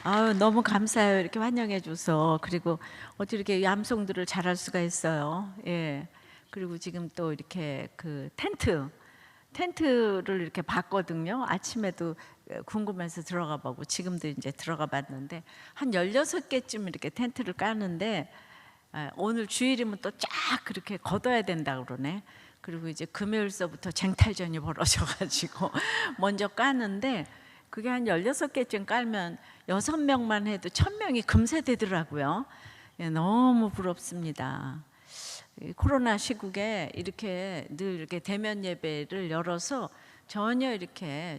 아유, 너무 감사해요. 이렇게 환영해 줘서. 그리고 어떻게 이렇게 얌송들을 잘할 수가 있어요. 예. 그리고 지금 또 이렇게 그 텐트를 이렇게 봤거든요. 아침에도 궁금해서 들어가 보고 지금도 이제 들어가 봤는데 한 16개쯤 이렇게 텐트를 까는데 오늘 주일이면 또 쫙 그렇게 걷어야 된다 그러네. 그리고 이제 금요일서부터 쟁탈전이 벌어져 가지고 먼저 까는데 그게 한 16개쯤 깔면 6명만 해도 1000명이 금세 되더라고요. 예, 너무 부럽습니다. 코로나 시국에 이렇게 늘 이렇게 대면 예배를 열어서 전혀 이렇게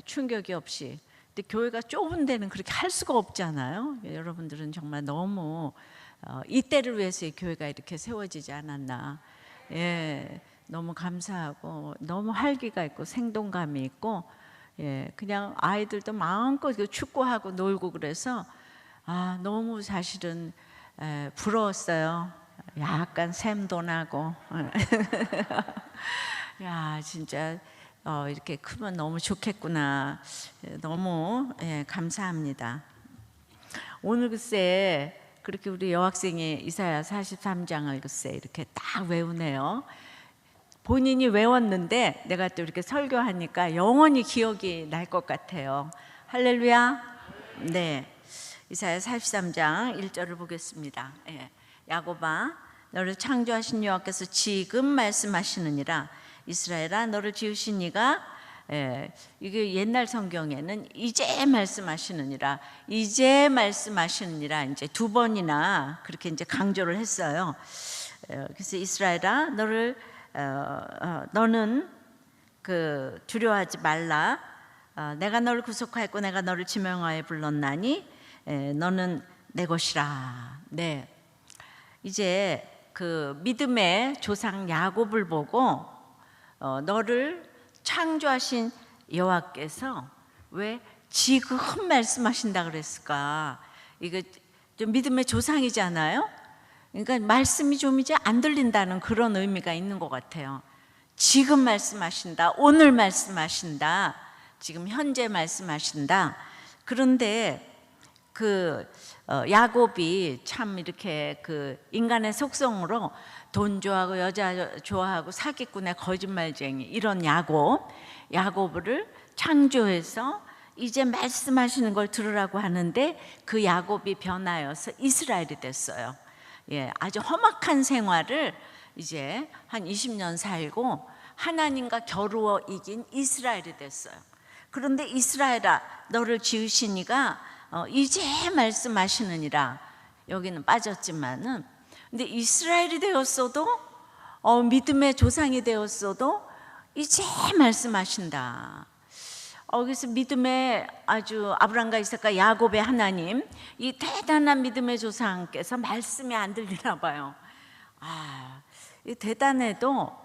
충격이 없이, 근데 교회가 좁은 데는 그렇게 할 수가 없잖아요. 여러분들은 정말 너무 이때를 위해서 이 교회가 이렇게 세워지지 않았나. 예, 너무 감사하고 너무 활기가 있고 생동감이 있고, 예, 그냥 아이들도 마음껏 축구하고 놀고 그래서 너무 사실은 부러웠어요. 약간 샘도 나고. 야, 진짜 이렇게 크면 너무 좋겠구나. 너무 감사합니다. 오늘 글쎄 그렇게 우리 여학생이 이사야 43장을 글쎄 이렇게 딱 외우네요. 본인이 외웠는데 내가 또 이렇게 설교하니까 영원히 기억이 날 것 같아요. 할렐루야. 네, 이사야 43장 1절을 보겠습니다. 야곱아, 너를 창조하신 여호와께서 지금 말씀하시느니라. 이스라엘아, 너를 지으신 이가, 이게 옛날 성경에는 이제 말씀하시느니라, 이제 말씀하시느니라 이제 2번이나 그렇게 이제 강조를 했어요. 그래서 이스라엘아, 너는 그 두려워하지 말라. 내가 너를 구속하였고 내가 너를 지명하여 불렀나니 너는 내 것이라. 네, 이제 그 믿음의 조상 야곱을 보고 너를 창조하신 여호와께서 왜 지금 말씀하신다 그랬을까? 이거 좀 믿음의 조상이잖아요. 그러니까 말씀이 좀 이제 안 들린다는 그런 의미가 있는 것 같아요. 지금 말씀하신다, 오늘 말씀하신다, 지금 현재 말씀하신다. 그런데 그 야곱이 참 이렇게 그 인간의 속성으로 돈 좋아하고 여자 좋아하고 사기꾼의 거짓말쟁이 이런 야곱을 창조해서 이제 말씀하시는 걸 들으라고 하는데 그 야곱이 변하여서 이스라엘이 됐어요. 예, 아주 험악한 생활을 이제 한 20년 살고 하나님과 겨루어 이긴 이스라엘이 됐어요. 그런데 이스라엘아, 너를 지으신 이가 이제 말씀하시느니라. 여기는 빠졌지만은, 근데 이스라엘이 되었어도 믿음의 조상이 되었어도 이제 말씀하신다. 그래서 믿음의 아주 아브라함과 이삭과 야곱의 하나님, 이 대단한 믿음의 조상께서 말씀이 안 들리나 봐요. 이 대단해도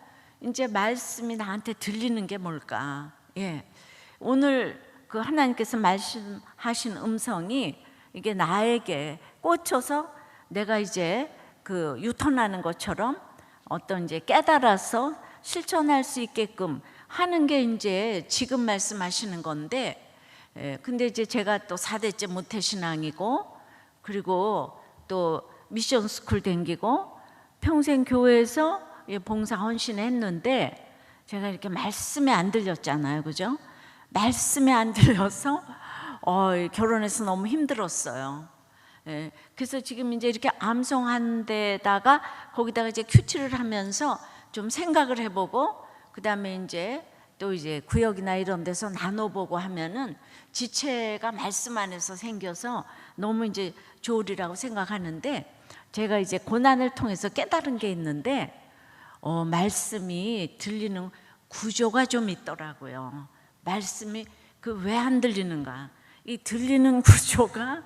이제 말씀이 나한테 들리는 게 뭘까? 예, 오늘 그 하나님께서 말씀하신 음성이 이게 나에게 꽂혀서 내가 이제 그 유턴하는 것처럼 어떤 이제 깨달아서 실천할 수 있게끔 하는 게 이제 지금 말씀하시는 건데, 근데 이제 제가 또 4대째 모태신앙이고 그리고 또 미션 스쿨 댕기고 평생 교회에서 봉사 헌신했는데 제가 이렇게 말씀이 안 들렸잖아요, 그죠? 말씀이 안 들려서 결혼해서 너무 힘들었어요. 그래서 지금 이제 이렇게 암송한 데다가 거기다가 이제 큐티를 하면서 좀 생각을 해보고 그 다음에 이제 또 이제 구역이나 이런 데서 나눠보고 하면은 지체가 말씀 안에서 생겨서 너무 이제 좋으리라고 생각하는데, 제가 이제 고난을 통해서 깨달은 게 있는데 말씀이 들리는 구조가 좀 있더라고요. 말씀이 그 왜 안 들리는가, 이 들리는 구조가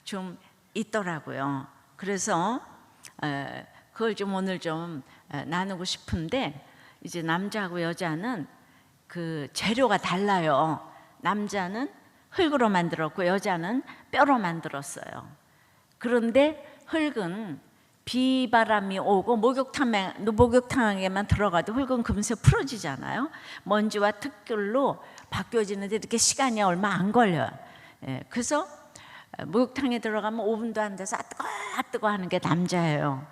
좀 있더라고요. 그래서 그걸 좀 오늘 좀 나누고 싶은데, 이제 남자하고 여자는 그 재료가 달라요. 남자는 흙으로 만들었고 여자는 뼈로 만들었어요. 그런데 흙은 비바람이 오고 목욕탕에만 들어가도 흙은 금세 풀어지잖아요. 먼지와 특결로 바뀌어지는데 이렇게 시간이 얼마 안 걸려요. 예, 그래서 목욕탕에 들어가면 5분도 안 돼서 뜨거 하는 게 남자예요.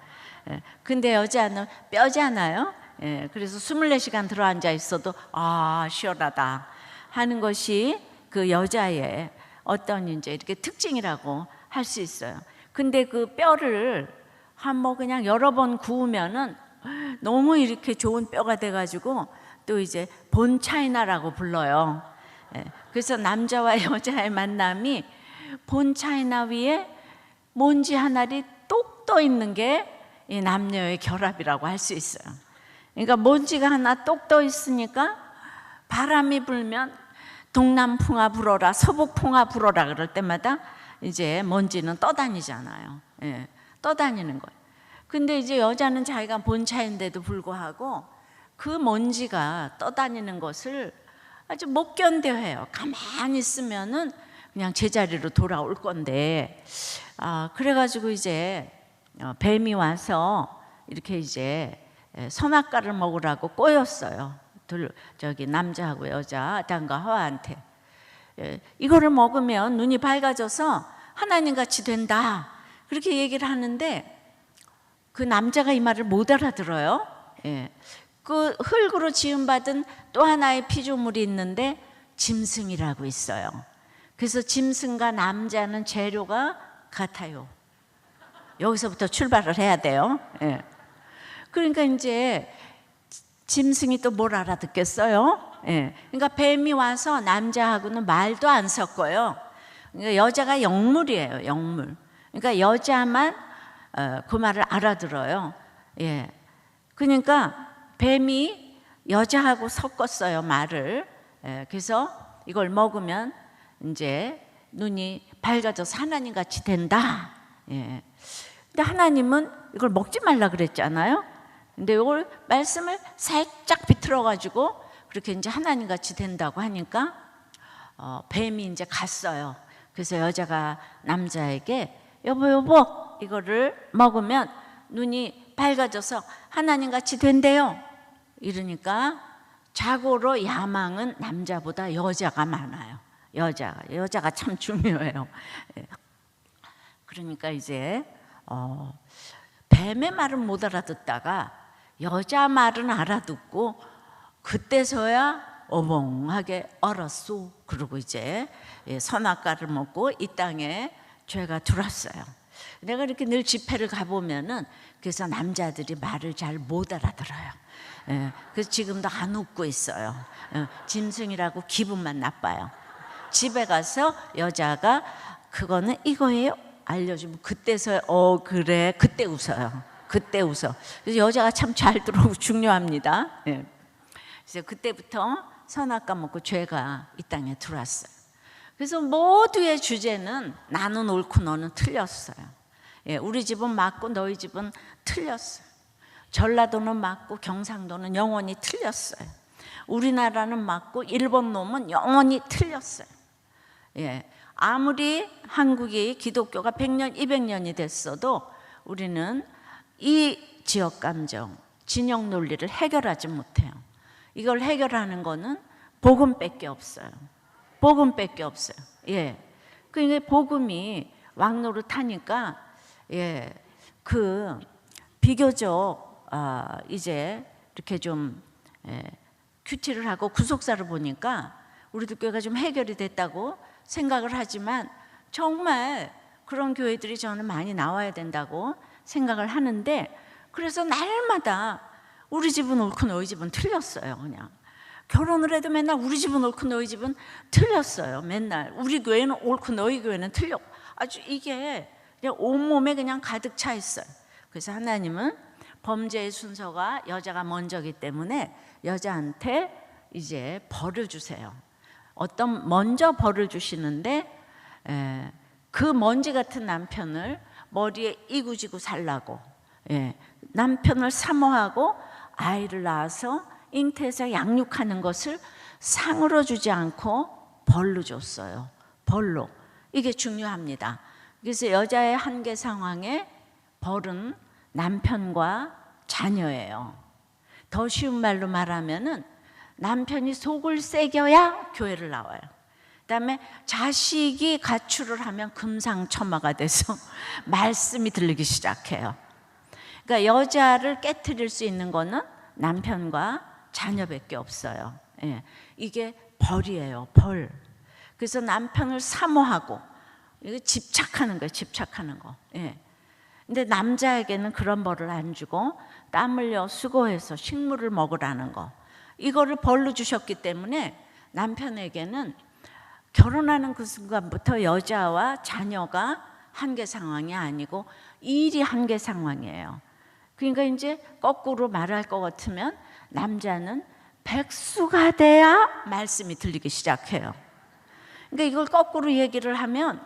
예, 근데 여자는 뼈잖아요. 예, 그래서 24시간 들어앉아 있어도 시원하다 하는 것이 그 여자의 어떤 이제 이렇게 특징이라고 할 수 있어요. 근데 그 뼈를 뭐 그냥 여러 번 구우면은 너무 이렇게 좋은 뼈가 돼가지고 또 이제 본 차이나라고 불러요. 예, 그래서 남자와 여자의 만남이 본 차이나 위에 먼지 하나리 똑 떠 있는 게 이 남녀의 결합이라고 할 수 있어요. 그러니까 먼지가 하나 똑 떠 있으니까 바람이 불면 동남풍아 불어라, 서북풍아 불어라 그럴 때마다 이제 먼지는 떠다니잖아요. 예, 떠다니는 거예요. 근데 이제 여자는 자기가 본 차인데도 불구하고 그 먼지가 떠다니는 것을 아주 못 견뎌해요. 가만히 있으면은 그냥 제자리로 돌아올 건데, 그래가지고 이제 뱀이 와서 이렇게 이제 선악과를 먹으라고 꼬였어요. 저기 남자하고 여자 아담과 하와한테. 이거를 먹으면 눈이 밝아져서 하나님 같이 된다, 그렇게 얘기를 하는데 그 남자가 이 말을 못 알아들어요. 예. 그 흙으로 지음받은 또 하나의 피조물이 있는데 짐승이라고 있어요. 그래서 짐승과 남자는 재료가 같아요. 여기서부터 출발을 해야 돼요. 예. 그러니까 이제 짐승이 또 뭘 알아듣겠어요? 예. 그러니까 뱀이 와서 남자하고는 말도 안 섞어요. 그러니까 여자가 영물이에요, 영물. 그러니까 여자만 그 말을 알아들어요. 예. 그러니까 뱀이 여자하고 섞었어요, 말을. 예. 그래서 이걸 먹으면 이제 눈이 밝아져서 하나님 같이 된다. 예. 근데 하나님은 이걸 먹지 말라 그랬잖아요. 근데 이걸 말씀을 살짝 비틀어 가지고 그렇게 이제 하나님 같이 된다고 하니까 뱀이 이제 갔어요. 그래서 여자가 남자에게 여보 이거를 먹으면 눈이 밝아져서 하나님 같이 된대요. 이러니까 자고로 야망은 남자보다 여자가 많아요. 여자가 참 중요해요. 그러니까 이제 뱀의 말은 못 알아듣다가 여자 말은 알아듣고 그때서야 어벙하게 알았소. 그러고 이제 선악과를 먹고 이 땅에 죄가 들어왔어요. 내가 이렇게 늘 집회를 가보면은 그래서 남자들이 말을 잘 못 알아들어요. 그래서 지금도 안 웃고 있어요. 짐승이라고 기분만 나빠요. 집에 가서 여자가 그거는 이거예요 알려주면 그때서야 그래, 그때 웃어요. 그때 웃어. 그래서 여자가 참 잘 들어오고 중요합니다. 그래서 그때부터 선악과 먹고 죄가 이 땅에 들어왔어요. 그래서 모두의 주제는 나는 옳고 너는 틀렸어요. 우리 집은 맞고 너희 집은 틀렸어요. 전라도는 맞고 경상도는 영원히 틀렸어요. 우리나라는 맞고 일본 놈은 영원히 틀렸어요. 아무리 한국이 기독교가 100년, 200년이 됐어도 우리는 이 지역 감정, 진영 논리를 해결하지 못해요. 이걸 해결하는 거는 복음밖에 없어요. 복음밖에 없어요. 그러니까 복음이 왕노릇하니까 그 비교적 이제 이렇게 좀 큐티를 하고 구속사를 보니까 우리도 교회가 좀 해결이 됐다고 생각을 하지만 정말 그런 교회들이 저는 많이 나와야 된다고 생각을 하는데, 그래서 날마다 우리 집은 옳고 너희 집은 틀렸어요. 그냥 결혼을 해도 맨날 우리 집은 옳고 너희 집은 틀렸어요. 맨날 우리 교회는 옳고 너희 교회는 틀렸고, 아주 이게 그냥 온몸에 그냥 가득 차 있어요. 그래서 하나님은 범죄의 순서가 여자가 먼저기 때문에 여자한테 이제 벌을 주세요. 먼저 벌을 주시는데 그 먼지 같은 남편을 머리에 이구지구 살라고 남편을 사모하고 아이를 낳아서 잉태해서 양육하는 것을 상으로 주지 않고 벌로 줬어요. 벌로. 이게 중요합니다. 그래서 여자의 한계 상황에 벌은 남편과 자녀예요. 더 쉬운 말로 말하면은 남편이 속을 새겨야 교회를 나와요. 그다음에 자식이 가출을 하면 금상첨화가 돼서 말씀이 들리기 시작해요. 그러니까 여자를 깨트릴 수 있는 거는 남편과 자녀밖에 없어요. 예. 이게 벌이에요, 벌. 그래서 남편을 사모하고 이거 집착하는 거예요, 집착하는 거. 예. 근데 남자에게는 그런 벌을 안 주고 땀 흘려 수고해서 식물을 먹으라는 거, 이거를 벌로 주셨기 때문에 남편에게는 결혼하는 그 순간부터 여자와 자녀가 한계 상황이 아니고 일이 한계 상황이에요. 그러니까 이제 거꾸로 말할 것 같으면 남자는 백수가 돼야 말씀이 들리기 시작해요. 그러니까 이걸 거꾸로 얘기를 하면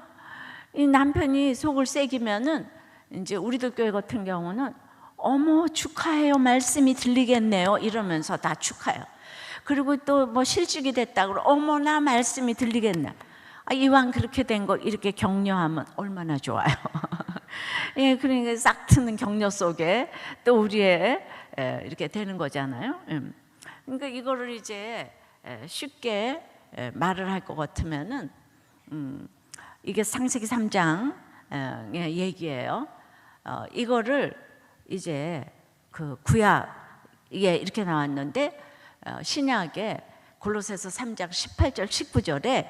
이 남편이 속을 새기면은 이제 우리들 교회 같은 경우는 어머 축하해요, 말씀이 들리겠네요 이러면서 다 축하해요. 그리고 또 뭐 실직이 됐다 그러고 어머나 말씀이 들리겠네. 이왕 그렇게 된 거 이렇게 격려하면 얼마나 좋아요. 예, 그러니까 싹 트는 격려 속에 또 우리의 이렇게 되는 거잖아요. 그러니까 이거를 이제 쉽게 말을 할 것 같으면은 이게 창세기 3장의 얘기예요. 이거를 이제 그 구약에 이렇게 나왔는데 신약에 골로새서 3장 18절 19절에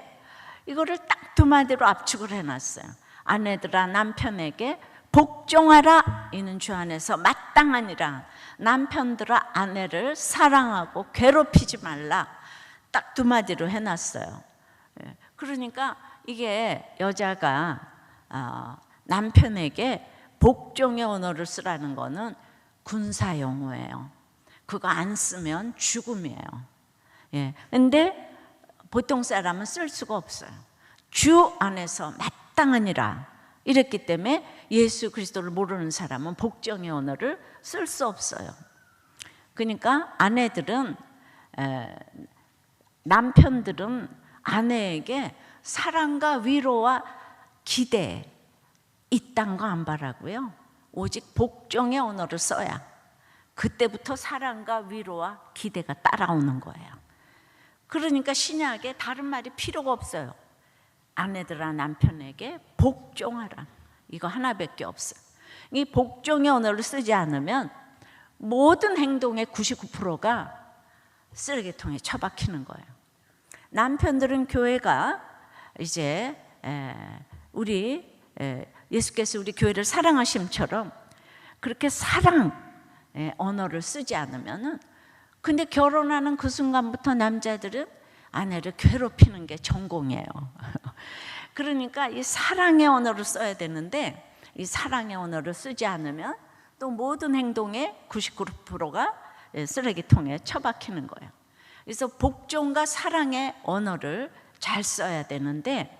이거를 딱 두 마디로 압축을 해놨어요. 아내들아 남편에게 복종하라, 이는 주 안에서 마땅하니라. 남편들아 아내를 사랑하고 괴롭히지 말라. 딱 두 마디로 해놨어요. 그러니까 이게 여자가 남편에게 복종의 언어를 쓰라는 거는 군사 용어예요. 그거 안 쓰면 죽음이에요. 예. 근데 보통 사람은 쓸 수가 없어요. 주 안에서 마땅하니라 이랬기 때문에 예수 그리스도를 모르는 사람은 복종의 언어를 쓸 수 없어요. 그러니까 아내들은 남편들은 아내에게 사랑과 위로와 기대 이딴 거 안 바라고요. 오직 복종의 언어를 써야 그때부터 사랑과 위로와 기대가 따라오는 거예요. 그러니까 신약에 다른 말이 필요가 없어요. 아내들아 남편에게 복종하라, 이거 하나밖에 없어요. 이 복종의 언어를 쓰지 않으면 모든 행동의 99%가 쓰레기통에 처박히는 거예요. 남편들은 교회가 이제 우리 예수께서 우리 교회를 사랑하심처럼 그렇게 사랑 언어를 쓰지 않으면은, 근데 결혼하는 그 순간부터 남자들은 아내를 괴롭히는 게 전공이에요. 그러니까 이 사랑의 언어를 써야 되는데 이 사랑의 언어를 쓰지 않으면 또 모든 행동의 99%가 쓰레기통에 처박히는 거예요. 그래서 복종과 사랑의 언어를 잘 써야 되는데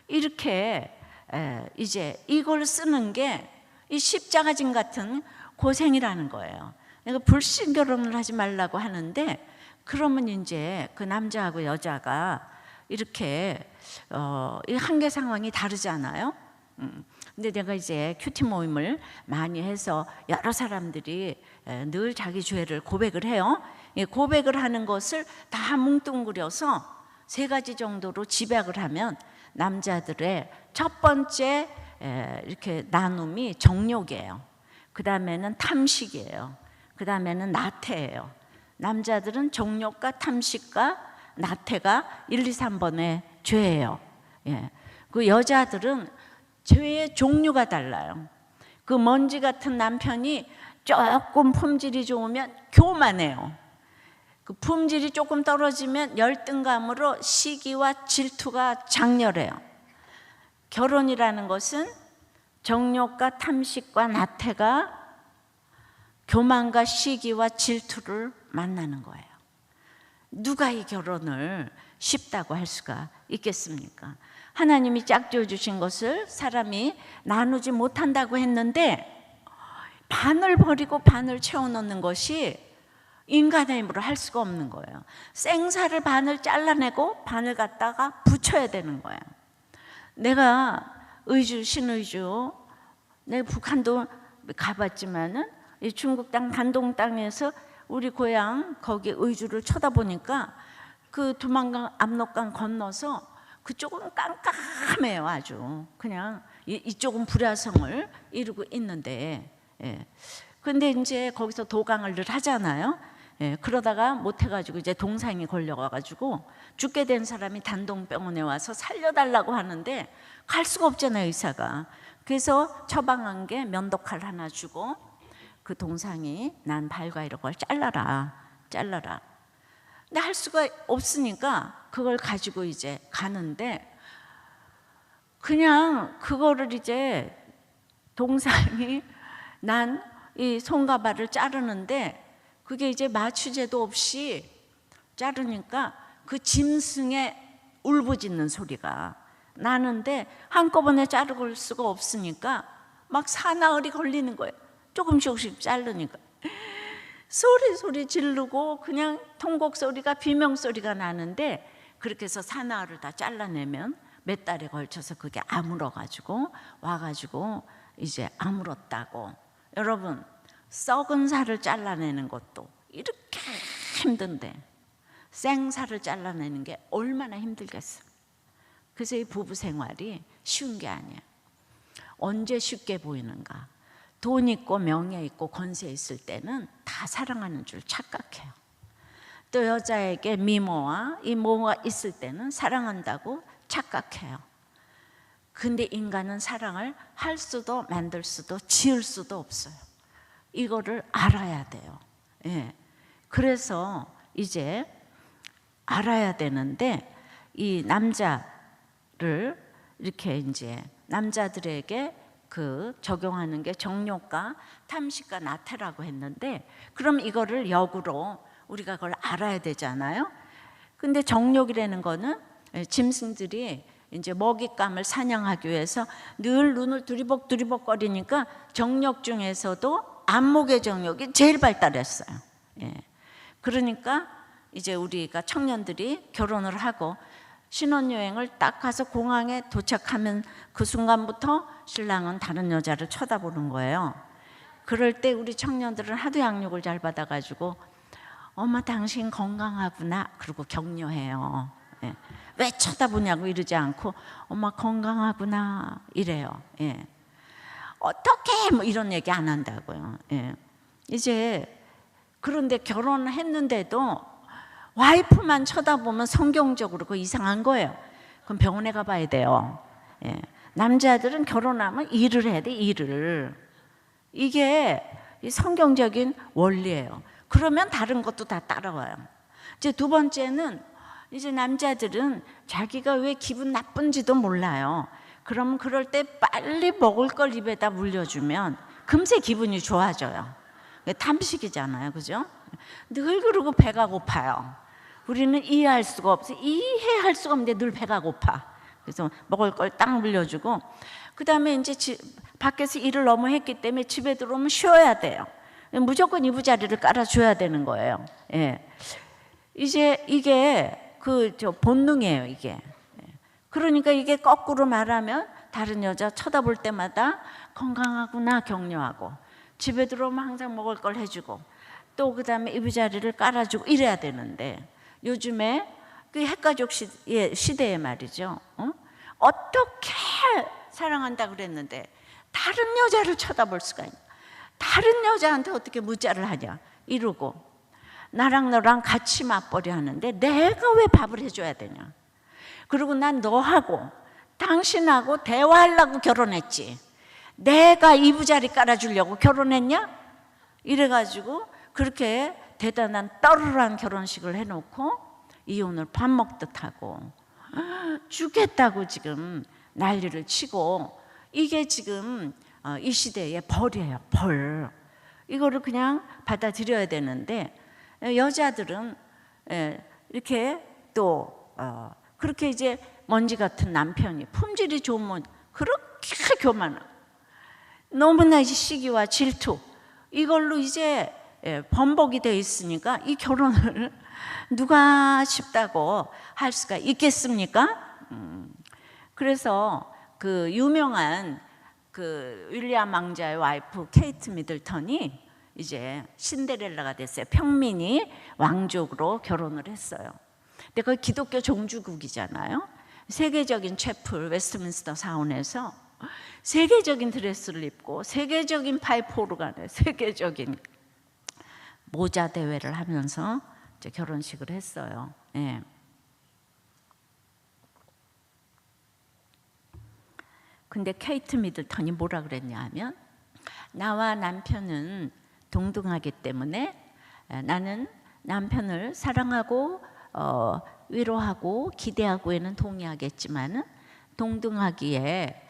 이렇게 이제 이걸 쓰는 게 이 십자가진 같은 고생이라는 거예요. 그러니까 불신 결혼을 하지 말라고 하는데 그러면 이제 그 남자하고 여자가 이렇게 이 한계 상황이 다르잖아요. 근데 내가 이제 큐티 모임을 많이 해서 여러 사람들이 늘 자기 죄를 고백을 해요. 고백을 하는 것을 다 뭉뚱그려서 세 가지 정도로 집약을 하면 남자들의 첫 번째 이렇게 나눔이 정욕이에요. 그 다음에는 탐식이에요. 그 다음에는 나태예요. 남자들은 정욕과 탐식과 나태가 1, 2, 3번의 죄예요. 예. 그 여자들은 죄의 종류가 달라요. 그 먼지 같은 남편이 조금 품질이 좋으면 교만해요. 그 품질이 조금 떨어지면 열등감으로 시기와 질투가 장렬해요. 결혼이라는 것은 정욕과 탐식과 나태가 교만과 시기와 질투를 만나는 거예요. 누가 이 결혼을 쉽다고 할 수가 있겠습니까? 하나님이 짝지어 주신 것을 사람이 나누지 못한다고 했는데 반을 버리고 반을 채워넣는 것이 인간의 힘으로 할 수가 없는 거예요. 생사를 반을 잘라내고 반을 갖다가 붙여야 되는 거예요. 내가 의주, 신의주, 내가 북한도 가봤지만은 이 중국 땅 단동 땅에서 우리 고향 거기 의주를 쳐다보니까 그 두만강 압록강 건너서 그쪽은 깜깜해요. 아주 그냥 이쪽은 불야성을 이루고 있는데, 예. 근데 이제 거기서 도강을 늘 하잖아요. 예. 그러다가 못해가지고 이제 동상이 걸려가지고 죽게 된 사람이 단동병원에 와서 살려달라고 하는데 갈 수가 없잖아요, 의사가. 그래서 처방한 게 면도칼 하나 주고 그 동상이 난 발과 이런 걸 잘라라. 근데 할 수가 없으니까 그걸 가지고 이제 가는데, 그냥 그거를 이제 동상이 난 이 손과 발을 자르는데 그게 이제 마취제도 없이 자르니까 그 짐승의 울부짖는 소리가 나는데 한꺼번에 자를 수가 없으니까 막 사나흘이 걸리는 거예요. 조금씩 자르니까 소리 지르고 그냥 통곡 소리가 비명 소리가 나는데, 그렇게 해서 사나흘을 다 잘라내면 몇 달에 걸쳐서 그게 아물어가지고 와가지고 이제 아물었다고. 여러분, 썩은 살을 잘라내는 것도 이렇게 힘든데 생살을 잘라내는 게 얼마나 힘들겠어. 그래서 이 부부 생활이 쉬운 게 아니야. 언제 쉽게 보이는가? 돈 있고 명예 있고 권세 있을 때는 다 사랑하는 줄 착각해요. 또 여자에게 미모와 이모가 있을 때는 사랑한다고 착각해요. 근데 인간은 사랑을 할 수도 만들 수도 지을 수도 없어요. 이거를 알아야 돼요. 예. 그래서 이제 알아야 되는데, 이 남자를 이렇게 이제 남자들에게 그 적용하는 게 정욕과 탐식과 나태라고 했는데, 그럼 이거를 역으로 우리가 그걸 알아야 되잖아요. 근데 정욕이라는 거는 짐승들이 이제 먹잇감을 사냥하기 위해서 늘 눈을 두리벅두리벅 거리니까 정욕 중에서도 안목의 정욕이 제일 발달했어요. 예. 그러니까 이제 우리가 청년들이 결혼을 하고 신혼여행을 딱 가서 공항에 도착하면 그 순간부터 신랑은 다른 여자를 쳐다보는 거예요. 그럴 때 우리 청년들은 하도 양육을 잘 받아가지고 엄마 당신 건강하구나 그러고 격려해요. 예. 왜 쳐다보냐고 이러지 않고 엄마 건강하구나 이래요. 예. 어떻게 뭐 이런 얘기 안 한다고요. 예. 이제 그런데 결혼을 했는데도 와이프만 쳐다보면 성경적으로 그 이상한 거예요. 그럼 병원에 가봐야 돼요. 예. 남자들은 결혼하면 일을 해야 돼, 일을. 이게 성경적인 원리예요. 그러면 다른 것도 다 따라와요. 이제 두 번째는 이제 남자들은 자기가 왜 기분 나쁜지도 몰라요. 그러면 그럴 때 빨리 먹을 걸 입에다 물려주면 금세 기분이 좋아져요. 탐식이잖아요, 그죠? 늘 그러고 배가 고파요. 우리는 이해할 수가 없어요. 이해할 수가 없는데 늘 배가 고파. 그래서 먹을 걸 딱 물려주고, 그 다음에 이제 밖에서 일을 너무 했기 때문에 집에 들어오면 쉬어야 돼요. 무조건 이부자리를 깔아줘야 되는 거예요. 예. 이제 이게 본능이에요, 이게. 그러니까 이게 거꾸로 말하면 다른 여자 쳐다볼 때마다 건강하구나 격려하고, 집에 들어오면 항상 먹을 걸 해주고, 또 그 다음에 이부자리를 깔아주고 이래야 되는데, 요즘에 그 핵가족 시대에 말이죠. 어떻게 사랑한다 그랬는데 다른 여자를 쳐다볼 수가 있냐, 다른 여자한테 어떻게 무자를 하냐 이러고, 나랑 너랑 같이 맞벌이 하는데 내가 왜 밥을 해줘야 되냐, 그리고 난 너하고 당신하고 대화하려고 결혼했지 내가 이부자리 깔아주려고 결혼했냐, 이래가지고 그렇게 대단한 떠르르한 결혼식을 해놓고 이혼을 밥 먹듯 하고 죽겠다고 지금 난리를 치고, 이게 지금 이 시대의 벌이에요, 벌. 이거를 그냥 받아들여야 되는데, 여자들은 이렇게 또 그렇게 이제 먼지 같은 남편이 품질이 좋으면 그렇게 교만하고 너무나 시기와 질투 이걸로 이제 번복이 되어 있으니까 이 결혼을 누가 쉽다고 할 수가 있겠습니까? 그래서 그 유명한 그 윌리엄 왕자의 와이프 케이트 미들턴이 이제 신데렐라가 됐어요. 평민이 왕족으로 결혼을 했어요. 근데 그 기독교 종주국이잖아요. 세계적인 채플 웨스트민스터 사원에서 세계적인 드레스를 입고 세계적인 파이프 오르간에 세계적인 모자 대회를 하면서 이제 결혼식을 했어요. 예. 근데 케이트 미들턴이 뭐라 그랬냐 하면, 나와 남편은 동등하기 때문에 나는 남편을 사랑하고 위로하고 기대하고에는 동의하겠지만 동등하기에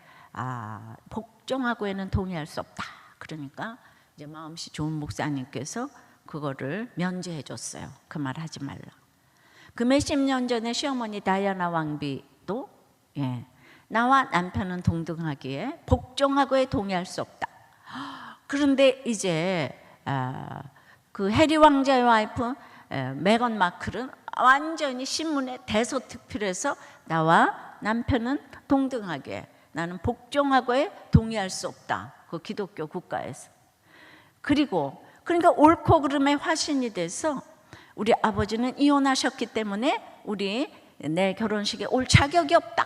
복종하고에는 동의할 수 없다. 그러니까 이제 마음씨 좋은 목사님께서 그거를 면제해 줬어요. 그 말 하지 말라. 그 몇십 년 전에 시어머니 다이아나 왕비도 나와 남편은 동등하기에 복종하고에 동의할 수 없다. 그런데 이제 그 해리 왕자의 와이프 메건 마클은 완전히 신문에 대서특필해서 나와 남편은 동등하게, 나는 복종하고에 동의할 수 없다. 그 기독교 국가에서. 그러니까 옳고 그름의 화신이 돼서 우리 아버지는 이혼하셨기 때문에 내 결혼식에 올 자격이 없다.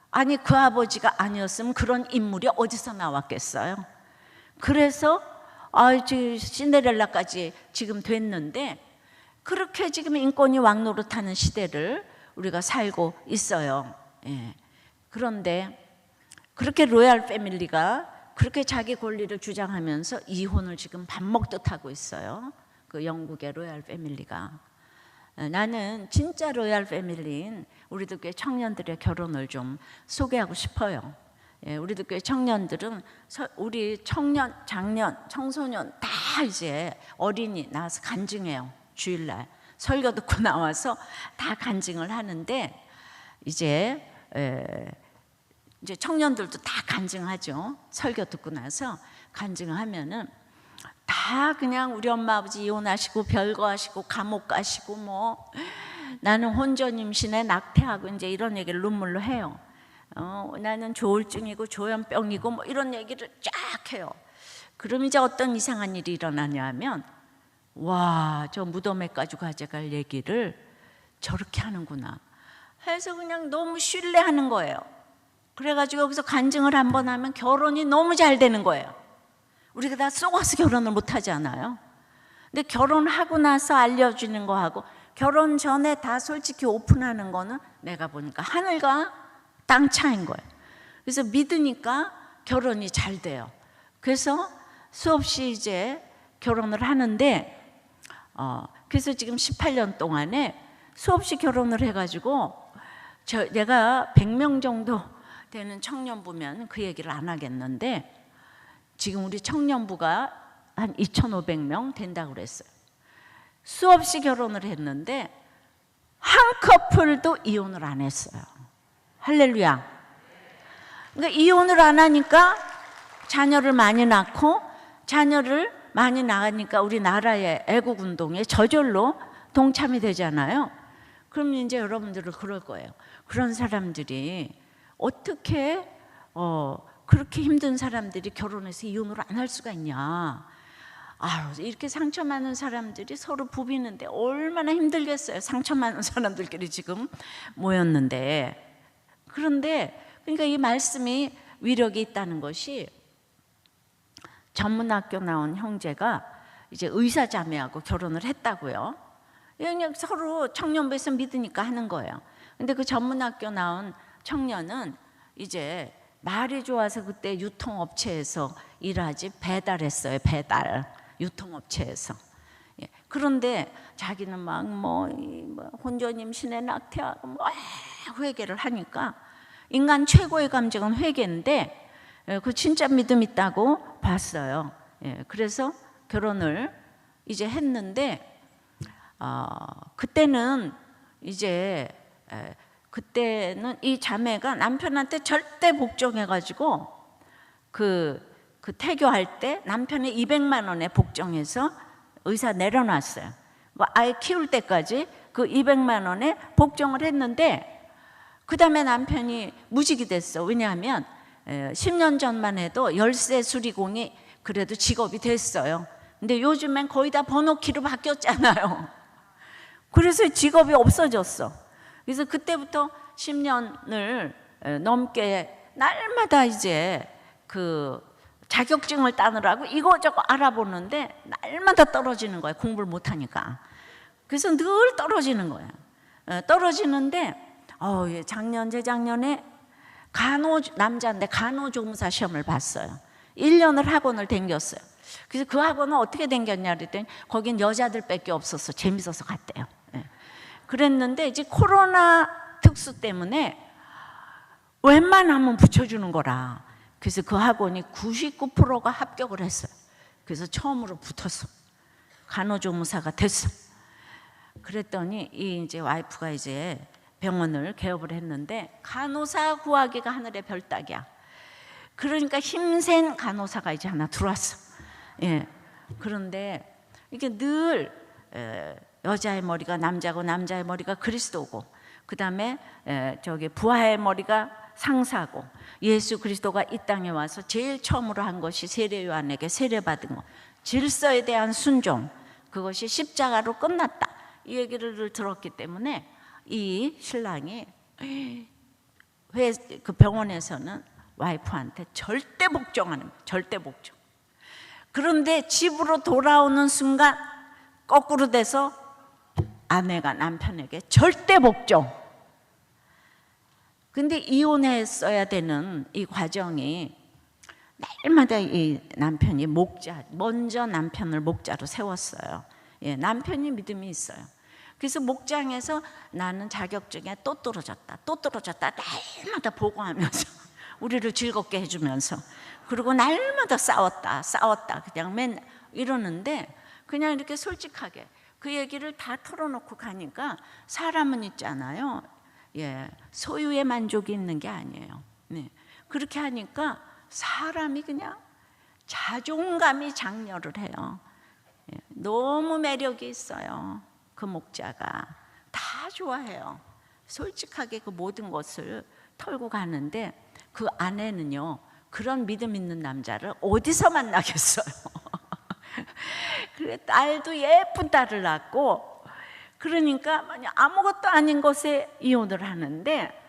아니, 그 아버지가 아니었으면 그런 인물이 어디서 나왔겠어요? 그래서 신데렐라까지 지금 됐는데, 그렇게 지금 인권이 왕노릇하는 시대를 우리가 살고 있어요. 예. 그런데 그렇게 로얄 패밀리가 그렇게 자기 권리를 주장하면서 이혼을 지금 밥 먹듯 하고 있어요. 그 영국의 로얄 패밀리가. 나는 진짜 로얄 패밀리인 우리들 교회 청년들의 결혼을 좀 소개하고 싶어요. 우리들 교회 청년들은 우리 청년, 장년, 청소년 다 이제 어린이 나와서 간증해요. 주일날 설교 듣고 나와서 다 간증을 하는데, 이제 청년들도 다 간증하죠. 설교 듣고 나서 간증을 하면은 다 그냥 우리 엄마 아버지 이혼하시고 별거 하시고 감옥 가시고 뭐 나는 혼전 임신에 낙태하고 이제 이런 얘기를 눈물로 해요. 나는 조울증이고 조현병이고 뭐 이런 얘기를 쫙 해요. 그럼 이제 어떤 이상한 일이 일어나냐 하면, 와, 저 무덤에까지 가져갈 얘기를 저렇게 하는구나 해서 그냥 너무 신뢰하는 거예요. 그래가지고 여기서 간증을 한번 하면 결혼이 너무 잘 되는 거예요. 우리가 다 속아서 결혼을 못 하지 않아요? 근데 결혼하고 나서 알려주는 거하고 결혼 전에 다 솔직히 오픈하는 거는 내가 보니까 하늘과 땅 차이인 거예요. 그래서 믿으니까 결혼이 잘 돼요. 그래서 수없이 이제 결혼을 하는데, 그래서 지금 18년 동안에 수없이 결혼을 해가지고 내가 100명 정도 되는 청년부면 그 얘기를 안 하겠는데, 지금 우리 청년부가 한 2,500명 된다고 그랬어요. 수없이 결혼을 했는데 한 커플도 이혼을 안 했어요. 할렐루야. 그러니까 이혼을 안 하니까 자녀를 많이 낳고, 자녀를 많이 낳으니까 우리나라의 애국운동에 저절로 동참이 되잖아요. 그럼 이제 여러분들은 그럴 거예요. 그런 사람들이 어떻게 그렇게 힘든 사람들이 결혼해서 이혼을 안 할 수가 있냐. 이렇게 상처 많은 사람들이 서로 부비는데 얼마나 힘들겠어요. 상처 많은 사람들끼리 지금 모였는데. 그런데 그러니까 이 말씀이 위력이 있다는 것이, 전문학교 나온 형제가 이제 의사 자매하고 결혼을 했다고요. 그냥 서로 청년부에서 믿으니까 하는 거예요. 근데 그 전문학교 나온 청년은 이제 말이 좋아서 그때 유통업체에서 일하지, 배달했어요. 배달 유통업체에서. 그런데 자기는 막 혼전 임신에 낙태하고 회개를 하니까, 인간 최고의 감정은 회개인데 그 진짜 믿음 있다고 봤어요. 그래서 결혼을 이제 했는데, 그때는 이 자매가 남편한테 절대 복종해가지고 그 태교할 때 남편이 200만 원에 복종해서 의사 내려놨어요. 아이 키울 때까지 그 200만 원에 복종을 했는데, 그 다음에 남편이 무직이 됐어. 왜냐하면 10년 전만 해도 열쇠 수리공이 그래도 직업이 됐어요. 근데 요즘엔 거의 다 번호키로 바뀌었잖아요. 그래서 직업이 없어졌어. 그래서 그때부터 10년을 넘게 날마다 이제 그 자격증을 따느라고 이거저거 알아보는데 날마다 떨어지는 거예요. 공부를 못하니까. 그래서 늘 떨어지는 거예요. 떨어지는데 작년 재작년에 남자인데 간호조무사 시험을 봤어요. 1년을 학원을 다녔어요. 그래서 그 학원은 어떻게 다녔냐 그랬더니 거긴 여자들밖에 없어서 재밌어서 갔대요. 그랬는데 이제 코로나 특수 때문에 웬만하면 붙여주는 거라. 그래서 그 학원이 99%가 합격을 했어요. 그래서 처음으로 붙었어. 간호조무사가 됐어. 그랬더니 이 이제 와이프가 이제 병원을 개업을 했는데 간호사 구하기가 하늘의 별따기야. 그러니까 힘센 간호사가 이제 하나 들어왔어. 그런데 이게 늘 여자의 머리가 남자고 남자의 머리가 그리스도고, 그 다음에 저기 부하의 머리가 상사고, 예수 그리스도가 이 땅에 와서 제일 처음으로 한 것이 세례 요한에게 세례받은 것, 질서에 대한 순종, 그것이 십자가로 끝났다, 이 얘기를 들었기 때문에 이 신랑이 그 병원에서는 와이프한테 절대 복종하는 거예요. 절대 복종. 그런데 집으로 돌아오는 순간 거꾸로 돼서 아내가 남편에게 절대 복종. 근데 이혼했어야 되는 이 과정이 날마다 이 남편이 먼저 남편을 목자로 세웠어요. 남편이 믿음이 있어요. 그래서 목장에서 나는 자격증에 또 떨어졌다, 또 떨어졌다 날마다 보고하면서 우리를 즐겁게 해주면서, 그리고 날마다 싸웠다 그냥 맨 이러는데, 그냥 이렇게 솔직하게 그 얘기를 다 털어놓고 가니까 사람은 있잖아요. 소유의 만족이 있는 게 아니에요. 그렇게 하니까 사람이 그냥 자존감이 장렬을 해요. 너무 매력이 있어요. 그 목자가 다 좋아해요. 솔직하게 그 모든 것을 털고 가는데, 그 아내는요 그런 믿음 있는 남자를 어디서 만나겠어요. 그래, 딸도 예쁜 딸을 낳고, 그러니까 아무것도 아닌 것에 이혼을 하는데,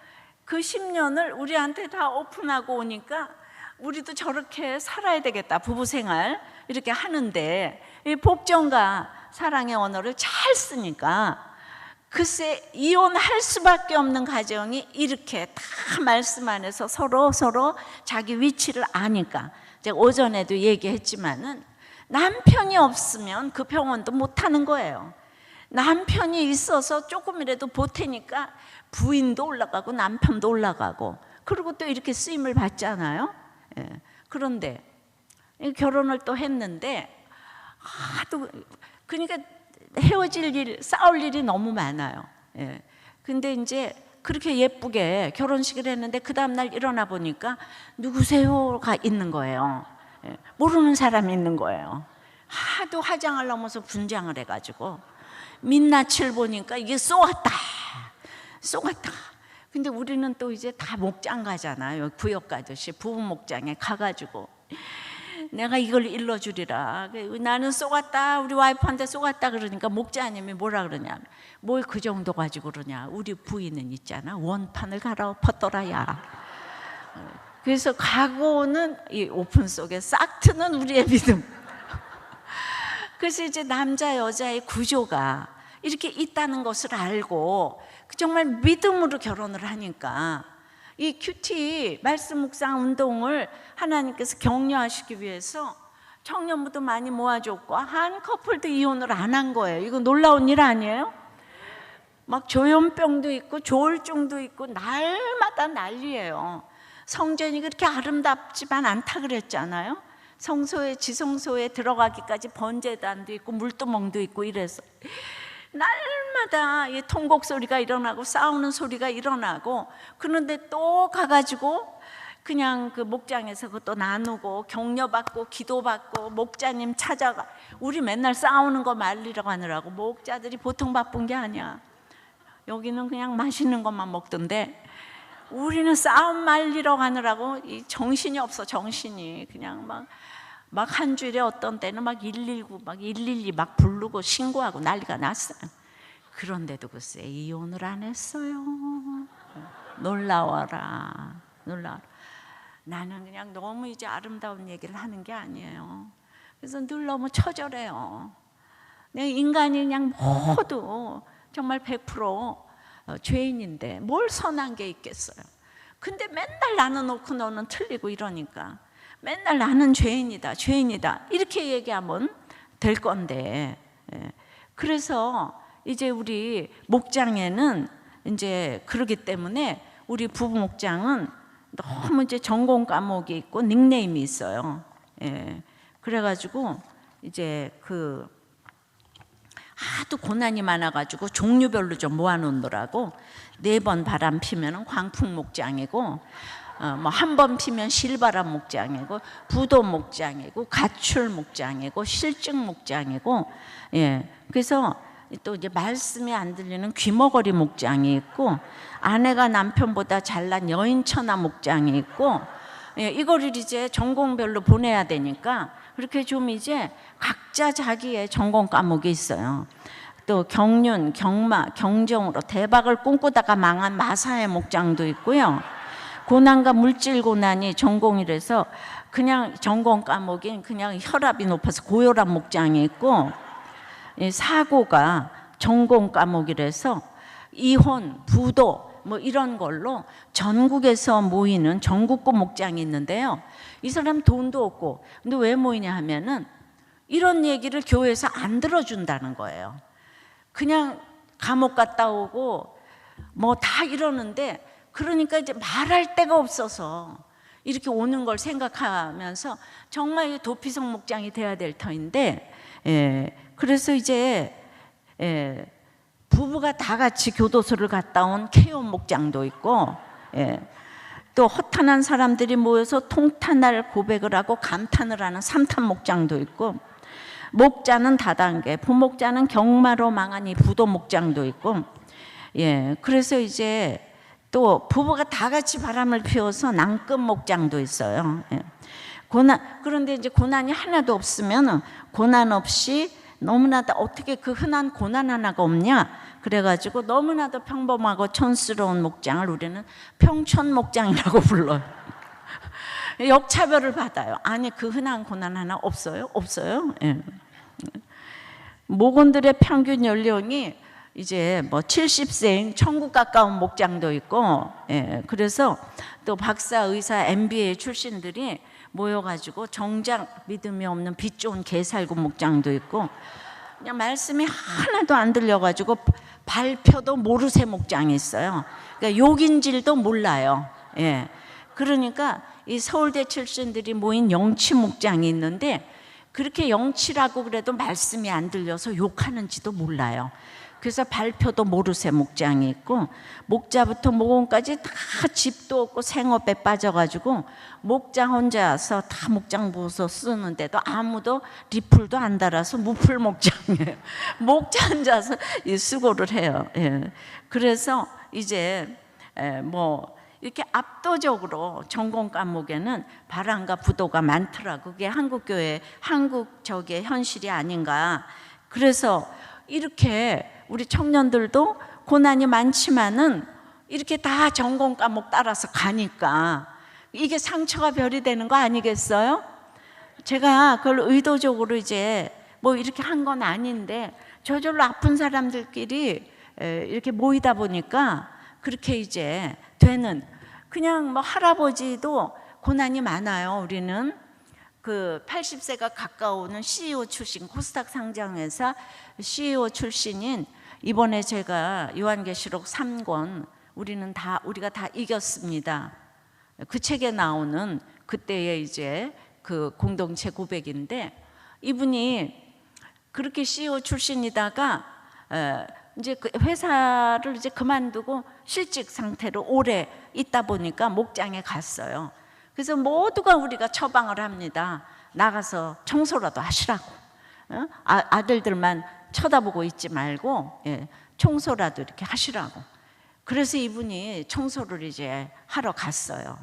그 10년을 우리한테 다 오픈하고 오니까 우리도 저렇게 살아야 되겠다, 부부생활 이렇게 하는데, 이 복종과 사랑의 언어를 잘 쓰니까 글쎄 이혼할 수밖에 없는 가정이 이렇게 다 말씀 안에서 서로 자기 위치를 아니까. 제가 오전에도 얘기했지만은 남편이 없으면 그 병원도 못 하는 거예요. 남편이 있어서 조금이라도 보태니까 부인도 올라가고 남편도 올라가고, 그리고 또 이렇게 쓰임을 받잖아요. 그런데 결혼을 또 했는데 하도, 그러니까 헤어질 일, 싸울 일이 너무 많아요. 근데 이제 그렇게 예쁘게 결혼식을 했는데 그 다음날 일어나 보니까 누구세요가 있는 거예요. 모르는 사람이 있는 거예요. 하도 화장을 넘어서 분장을 해가지고 민낯을 보니까 이게 쏘았다. 근데 우리는 또 이제 다 목장 가잖아요. 구역 가듯이 부부 목장에 가가지고 내가 이걸 일러주리라. 나는 쏘갔다, 우리 와이프한테 쏘갔다 그러니까 목자님이 뭐라 그러냐, 뭘 그 정도 가지고 그러냐, 우리 부인은 있잖아, 원판을 갈아엎었더라야. 그래서 각오는 이 오픈 속에 싹 트는 우리의 믿음. 그래서 이제 남자 여자의 구조가 이렇게 있다는 것을 알고 정말 믿음으로 결혼을 하니까, 이 큐티 말씀 묵상 운동을 하나님께서 격려하시기 위해서 청년부도 많이 모아줬고 한 커플도 이혼을 안 한 거예요. 이거 놀라운 일 아니에요? 막 조현병도 있고 조울증도 있고 날마다 난리예요. 성전이 그렇게 아름답지만 않다 그랬잖아요. 지성소에 들어가기까지 번제단도 있고 물두멍도 있고 이래서 날마다 이 통곡 소리가 일어나고 싸우는 소리가 일어나고, 그런데 또 가가지고 그냥 그 목장에서 그것도 나누고 격려받고 기도받고 목자님 찾아가. 우리 맨날 싸우는 거 말리라고 하느라고 목자들이 보통 바쁜 게 아니야. 여기는 그냥 맛있는 것만 먹던데 우리는 싸움 말리러 가느라고 이 정신이 없어. 정신이 그냥 막 한 주일에 어떤 때는 막 119, 막 112 막 부르고 신고하고 난리가 났어요. 그런데도 글쎄 이혼을 안 했어요. 놀라워라, 놀라워라. 나는 그냥 너무 이제 아름다운 얘기를 하는 게 아니에요. 그래서 늘 너무 처절해요. 인간이 그냥 모두 정말 100% 죄인인데 뭘 선한 게 있겠어요. 근데 맨날 나는 옳고 너는 틀리고 이러니까 맨날 나는 죄인이다, 죄인이다 이렇게 얘기하면 될 건데, 그래서 이제 우리 목장에는 이제 그러기 때문에 우리 부부 목장은 너무 이제 전공 과목이 있고 닉네임이 있어요. 그래가지고 이제 하도 고난이 많아가지고 종류별로 좀 모아놓느라고 4번 바람 피면은 광풍 목장이고, 뭐 한 번 피면 실바람 목장이고, 부도 목장이고, 가출 목장이고, 실증 목장이고, 그래서 또 이제 말씀이 안 들리는 귀머거리 목장이 있고, 아내가 남편보다 잘난 여인천하 목장이 있고, 이거를 이제 전공별로 보내야 되니까 그렇게 좀 이제 각자 자기의 전공 과목이 있어요. 또 경륜, 경마, 경정으로 대박을 꿈꾸다가 망한 마사의 목장도 있고요. 고난과 물질 고난이 전공이라서 그냥 전공 과목인 그냥 혈압이 높아서 고혈압 목장이 있고, 사고가 전공 과목이라서 이혼, 부도 뭐 이런 걸로 전국에서 모이는 전국구 목장이 있는데요. 이 사람 돈도 없고 근데 왜 모이냐 하면은 이런 얘기를 교회에서 안 들어준다는 거예요. 그냥 감옥 갔다 오고 뭐 다 이러는데, 그러니까 이제 말할 데가 없어서 이렇게 오는 걸 생각하면서 정말 도피성 목장이 돼야 될 터인데, 그래서 이제 부부가 다 같이 교도소를 갔다 온 케온 목장도 있고, 또 허탄한 사람들이 모여서 통탄할 고백을 하고 감탄을 하는 삼탄 목장도 있고, 목자는 다단계, 부목자는 경마로 망한 이 부도 목장도 있고, 그래서 이제 또 부부가 다 같이 바람을 피워서 낭급 목장도 있어요. 그런데 이제 고난이 하나도 없으면 고난 없이 너무나도 어떻게 그 흔한 고난 하나가 없냐? 그래가지고 너무나도 평범하고 촌스러운 목장을 우리는 평촌 목장이라고 불러요. 역차별을 받아요. 아니 그 흔한 고난 하나 없어요? 없어요? 목원들의 평균 연령이 이제 뭐 70세인 천국 가까운 목장도 있고, 그래서 또 박사, 의사, MBA 출신들이 모여가지고 정작 믿음이 없는 빛 좋은 개살구 목장도 있고, 그냥 말씀이 하나도 안 들려가지고 발표도 모르쇠 목장이 있어요. 그러니까 욕인질도 몰라요. 그러니까 이 서울대 출신들이 모인 영치 목장이 있는데, 그렇게 영치라고 그래도 말씀이 안 들려서 욕하는지도 몰라요. 그래서 발표도 모르쇠 목장이 있고, 목자부터 목원까지 다 집도 없고 생업에 빠져가지고 목장 혼자서 다 목장 보소 쓰는데도 아무도 리플도 안 달아서 무풀 목장이에요. 목자 혼자서 수고를 해요. 그래서 이제 뭐 이렇게 압도적으로 전공 과목에는 바람과 부도가 많더라. 그게 한국교회, 한국적의 현실이 아닌가. 그래서 이렇게 우리 청년들도 고난이 많지만은 이렇게 다 전공 과목 따라서 가니까 이게 상처가 별이 되는 거 아니겠어요? 제가 그걸 의도적으로 이제 뭐 이렇게 한 건 아닌데, 저절로 아픈 사람들끼리 이렇게 모이다 보니까 그렇게 이제 되는, 그냥 뭐 할아버지도 고난이 많아요. 우리는 그 80세가 가까우는 CEO 출신, 코스닥 상장회사 CEO 출신인, 이번에 제가 요한계시록 3권 우리가 다 이겼습니다. 그 책에 나오는 그때의 이제 그 공동체 고백인데, 이분이 그렇게 CEO 출신이다가 이제 그 회사를 이제 그만두고 실직 상태로 오래 있다 보니까 목장에 갔어요. 그래서 모두가 우리가 처방을 합니다. 나가서 청소라도 하시라고. 아들들만 쳐다보고 있지 말고 청소라도 이렇게 하시라고. 그래서 이분이 청소를 이제 하러 갔어요.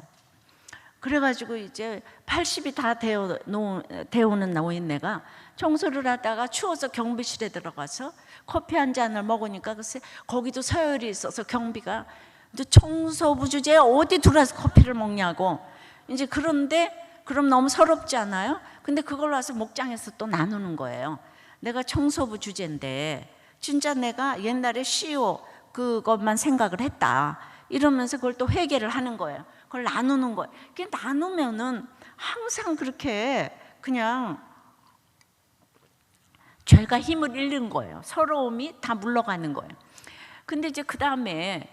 그래가지고 이제 80이 다 되어오는 노인네가 청소를 하다가 추워서 경비실에 들어가서 커피 한 잔을 먹으니까 글쎄 거기도 서열이 있어서 경비가 청소부 주제에 어디 들어와서 커피를 먹냐고. 이제 그런데 그럼 너무 서럽지 않아요? 근데 그걸 와서 목장에서 또 나누는 거예요. 내가 청소부 주제인데 진짜 내가 옛날에 CEO 그것만 생각을 했다 이러면서 그걸 또 회개를 하는 거예요. 그걸 나누는 거예요. 그게 나누면은 항상 그렇게 그냥 죄가 힘을 잃는 거예요. 서러움이 다 물러가는 거예요. 근데 이제 그 다음에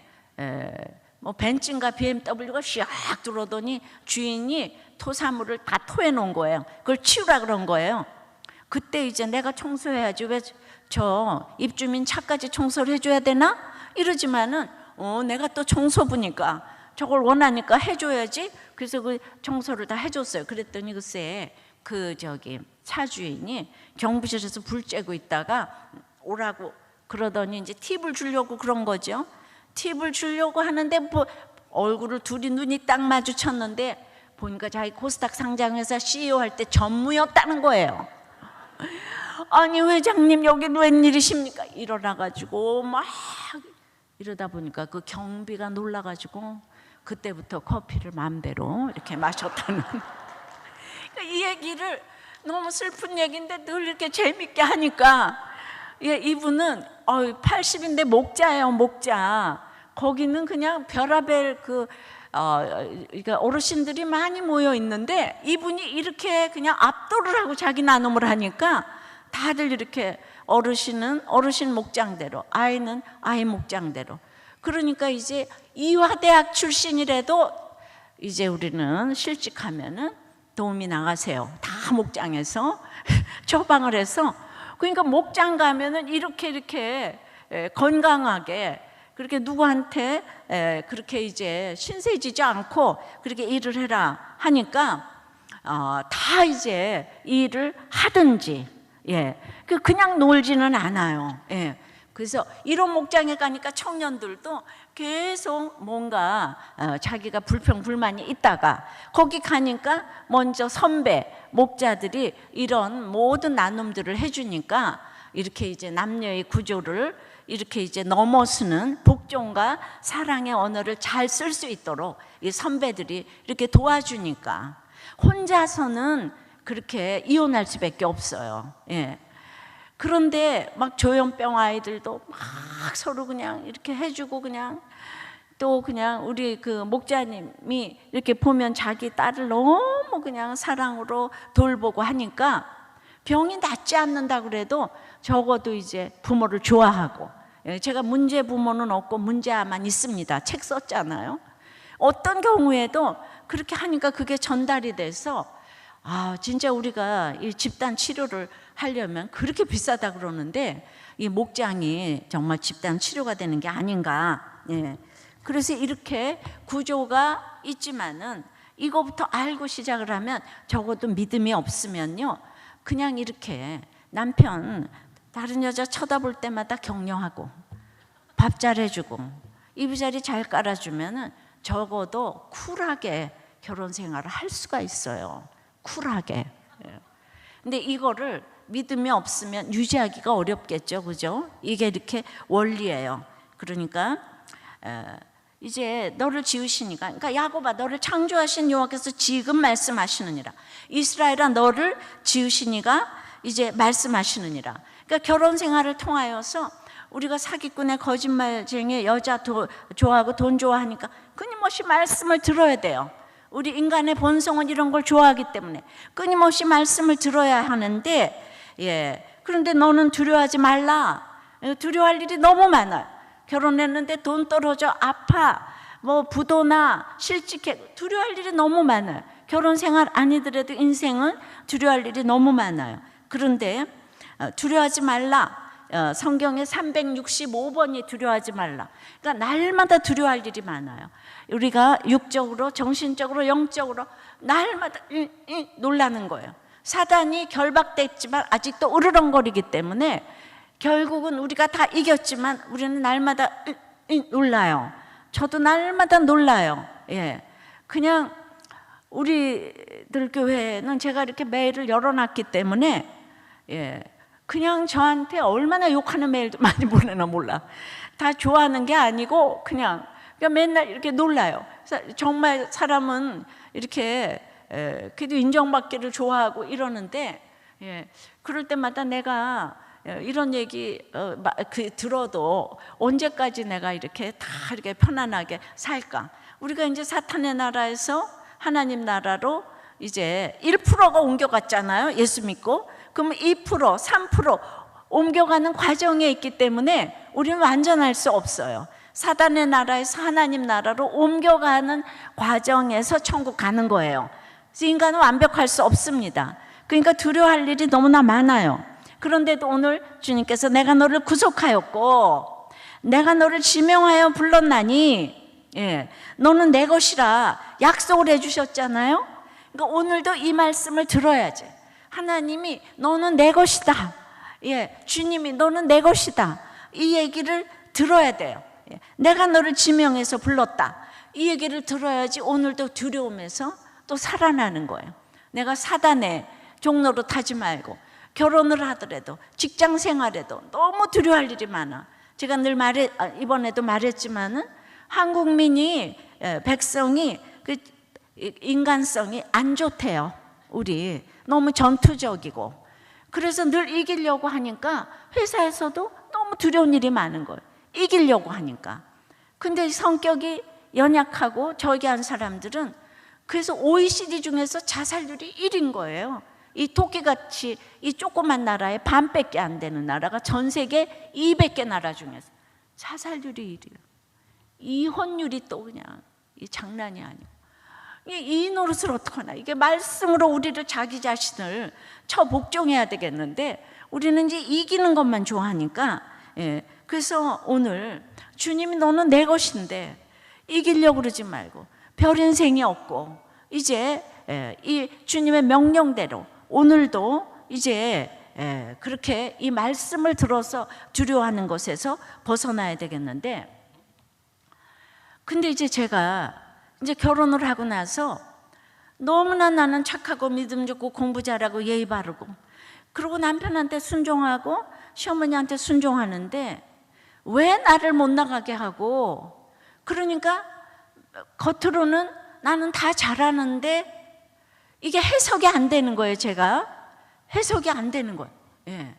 뭐 벤츠인가 BMW가 샥 들어오더니 주인이 토사물을 다 토해 놓은 거예요. 그걸 치우라 그런 거예요. 그때 이제 내가 청소해야지 왜 저 입주민 차까지 청소를 해줘야 되나? 이러지만은 내가 또 청소부니까 저걸 원하니까 해줘야지. 그래서 그 청소를 다 해줬어요. 그랬더니 글쎄 그 저기 차 주인이 경비실에서 불 쬐고 있다가 오라고 그러더니 이제 팁을 주려고 그런 거죠. 팁을 주려고 하는데 뭐 얼굴을 둘이 눈이 딱 마주쳤는데 보니까 자기 코스닥 상장회사 CEO 할 때 전무였다는 거예요. 아니 회장님 여긴 웬일이십니까? 일어나가지고 막 이러다 보니까 그 경비가 놀라가지고 그때부터 커피를 마음대로 이렇게 마셨다는 이 얘기를 너무 슬픈 얘기인데 늘 이렇게 재밌게 하니까 이분은 80인데 목자예요. 목자. 거기는 그냥 별하별 그러니까 어르신들이 많이 모여 있는데 이분이 이렇게 그냥 압도를 하고 자기 나눔을 하니까 다들 이렇게 어르신은 어르신 목장대로, 아이는 아이 목장대로. 그러니까 이제 이화대학 출신이라도 이제 우리는 실직하면은 도움이 나가세요. 다 목장에서 처방을 해서. 그러니까 목장 가면은 이렇게 건강하게 그렇게 누구한테 그렇게 이제 신세지지 않고 그렇게 일을 해라 하니까 다 이제 일을 하든지 그냥 놀지는 않아요. 그래서 이런 목장에 가니까 청년들도 계속 뭔가 자기가 불평불만이 있다가 거기 가니까 먼저 선배 목자들이 이런 모든 나눔들을 해주니까 이렇게 이제 남녀의 구조를 이렇게 이제 넘어서는 복종과 사랑의 언어를 잘 쓸 수 있도록 이 선배들이 이렇게 도와주니까 혼자서는 그렇게 이혼할 수밖에 없어요. 그런데 막 조현병 아이들도 막 서로 그냥 이렇게 해주고 그냥 또 그냥 우리 그 목자님이 이렇게 보면 자기 딸을 너무 그냥 사랑으로 돌보고 하니까 병이 낫지 않는다 그래도 적어도 이제 부모를 좋아하고 제가 문제 부모는 없고 문제아만 있습니다. 책 썼잖아요. 어떤 경우에도 그렇게 하니까 그게 전달이 돼서 진짜 우리가 이 집단 치료를 하려면 그렇게 비싸다 그러는데 이 목장이 정말 집단 치료가 되는 게 아닌가. 그래서 이렇게 구조가 있지만은 이거부터 알고 시작을 하면 적어도 믿음이 없으면요 그냥 이렇게 남편 다른 여자 쳐다볼 때마다 격려하고 밥 잘해주고 이부자리 잘 깔아주면은 적어도 쿨하게 결혼 생활을 할 수가 있어요. 쿨하게. 근데 이거를 믿음이 없으면 유지하기가 어렵겠죠, 그죠? 이게 이렇게 원리예요. 그러니까 이제 너를 지으시니까, 그러니까 야곱아 너를 창조하신 여호와께서 지금 말씀하시느니라. 이스라엘아 너를 지으시니가 이제 말씀하시느니라. 그러니까 결혼 생활을 통하여서 우리가 사기꾼의 거짓말쟁이 여자 좋아하고 돈 좋아하니까 끊임없이 말씀을 들어야 돼요. 우리 인간의 본성은 이런 걸 좋아하기 때문에 끊임없이 말씀을 들어야 하는데 그런데 너는 두려워하지 말라. 두려워할 일이 너무 많아요. 결혼했는데 돈 떨어져 아파 뭐 부도나 실직해 두려워할 일이 너무 많아요. 결혼 생활 아니더라도 인생은 두려워할 일이 너무 많아요. 그런데 두려워하지 말라. 성경에 365번이 두려워하지 말라. 그러니까 날마다 두려워할 일이 많아요. 우리가 육적으로 정신적으로 영적으로 날마다 놀라는 거예요. 사단이 결박됐지만 아직도 으르렁거리기 때문에 결국은 우리가 다 이겼지만 우리는 날마다 놀라요. 저도 날마다 놀라요. 그냥 우리들 교회는 제가 이렇게 메일을 열어놨기 때문에 그냥 저한테 얼마나 욕하는 메일도 많이 보내나 몰라. 다 좋아하는 게 아니고 그냥 맨날 이렇게 놀라요. 정말 사람은 이렇게 그래도 인정받기를 좋아하고 이러는데 그럴 때마다 내가 이런 얘기 들어도 언제까지 내가 이렇게 다 이렇게 편안하게 살까? 우리가 이제 사탄의 나라에서 하나님 나라로 이제 1%가 옮겨갔잖아요. 예수 믿고. 그러면 2%, 3% 옮겨가는 과정에 있기 때문에 우리는 완전할 수 없어요. 사단의 나라에서 하나님 나라로 옮겨가는 과정에서 천국 가는 거예요. 인간은 완벽할 수 없습니다. 그러니까 두려워할 일이 너무나 많아요. 그런데도 오늘 주님께서 내가 너를 구속하였고 내가 너를 지명하여 불렀나니 너는 내 것이라 약속을 해주셨잖아요. 그러니까 오늘도 이 말씀을 들어야지. 하나님이 너는 내 것이다. 주님이 너는 내 것이다. 이 얘기를 들어야 돼요. 내가 너를 지명해서 불렀다. 이 얘기를 들어야지 오늘도 두려움에서 또 살아나는 거예요. 내가 사단의 종로로 타지 말고 결혼을 하더라도 직장 생활에도 너무 두려워할 일이 많아. 제가 늘 이번에도 말했지만은 한국민이 백성이 그 인간성이 안 좋대요. 우리 너무 전투적이고 그래서 늘 이기려고 하니까 회사에서도 너무 두려운 일이 많은 거예요. 이기려고 하니까. 근데 성격이 연약하고 저기한 사람들은 그래서 OECD 중에서 자살률이 1인 거예요. 이 토끼같이 이 조그만 나라에 반밖에 안 되는 나라가 전 세계 200개 나라 중에서 자살률이 1이에요. 이혼율이 또 그냥 이 장난이 아니고. 이 노릇을 어떡하나. 이게 말씀으로 우리를 자기 자신을 복종해야 되겠는데 우리는 이제 이기는 것만 좋아하니까 그래서 오늘 주님이 너는 내 것인데 이기려고 그러지 말고 별 인생이 없고 이제 이 주님의 명령대로 오늘도 이제 그렇게 이 말씀을 들어서 두려워하는 것에서 벗어나야 되겠는데 근데 이제 제가 이제 결혼을 하고 나서 너무나 나는 착하고 믿음 좋고 공부 잘하고 예의 바르고 그리고 남편한테 순종하고 시어머니한테 순종하는데 왜 나를 못 나가게 하고 그러니까 겉으로는 나는 다 잘하는데 이게 해석이 안 되는 거예요. 제가 해석이 안 되는 거예요.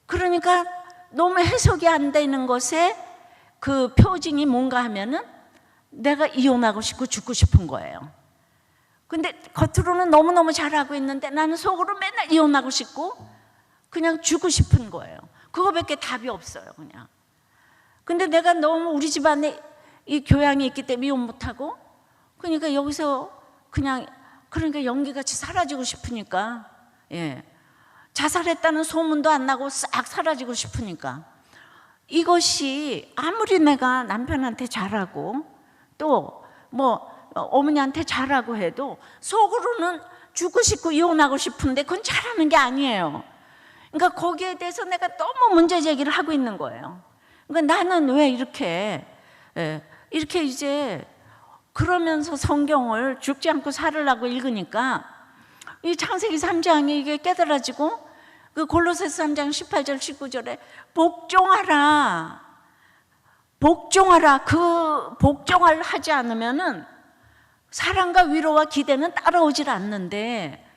그러니까 너무 해석이 안 되는 것에 그 표징이 뭔가 하면은 내가 이혼하고 싶고 죽고 싶은 거예요. 근데 겉으로는 너무너무 잘하고 있는데 나는 속으로 맨날 이혼하고 싶고 그냥 죽고 싶은 거예요. 그거밖에 답이 없어요. 그냥. 근데 내가 너무 우리 집안에 이 교양이 있기 때문에 이혼 못하고 그러니까 여기서 그냥 그러니까 연기같이 사라지고 싶으니까 자살했다는 소문도 안 나고 싹 사라지고 싶으니까 이것이 아무리 내가 남편한테 잘하고 또 뭐 어머니한테 잘하고 해도 속으로는 죽고 싶고 이혼하고 싶은데 그건 잘하는 게 아니에요. 그러니까 거기에 대해서 내가 너무 문제 제기를 하고 있는 거예요. 그러니까 나는 왜 이렇게 이제 그러면서 성경을 죽지 않고 살으라고 읽으니까 이 창세기 3장이 이게 깨달아지고 그 골로새서 3장 18절 19절에 복종하라. 그 복종을 하지 않으면은 사랑과 위로와 기대는 따라오질 않는데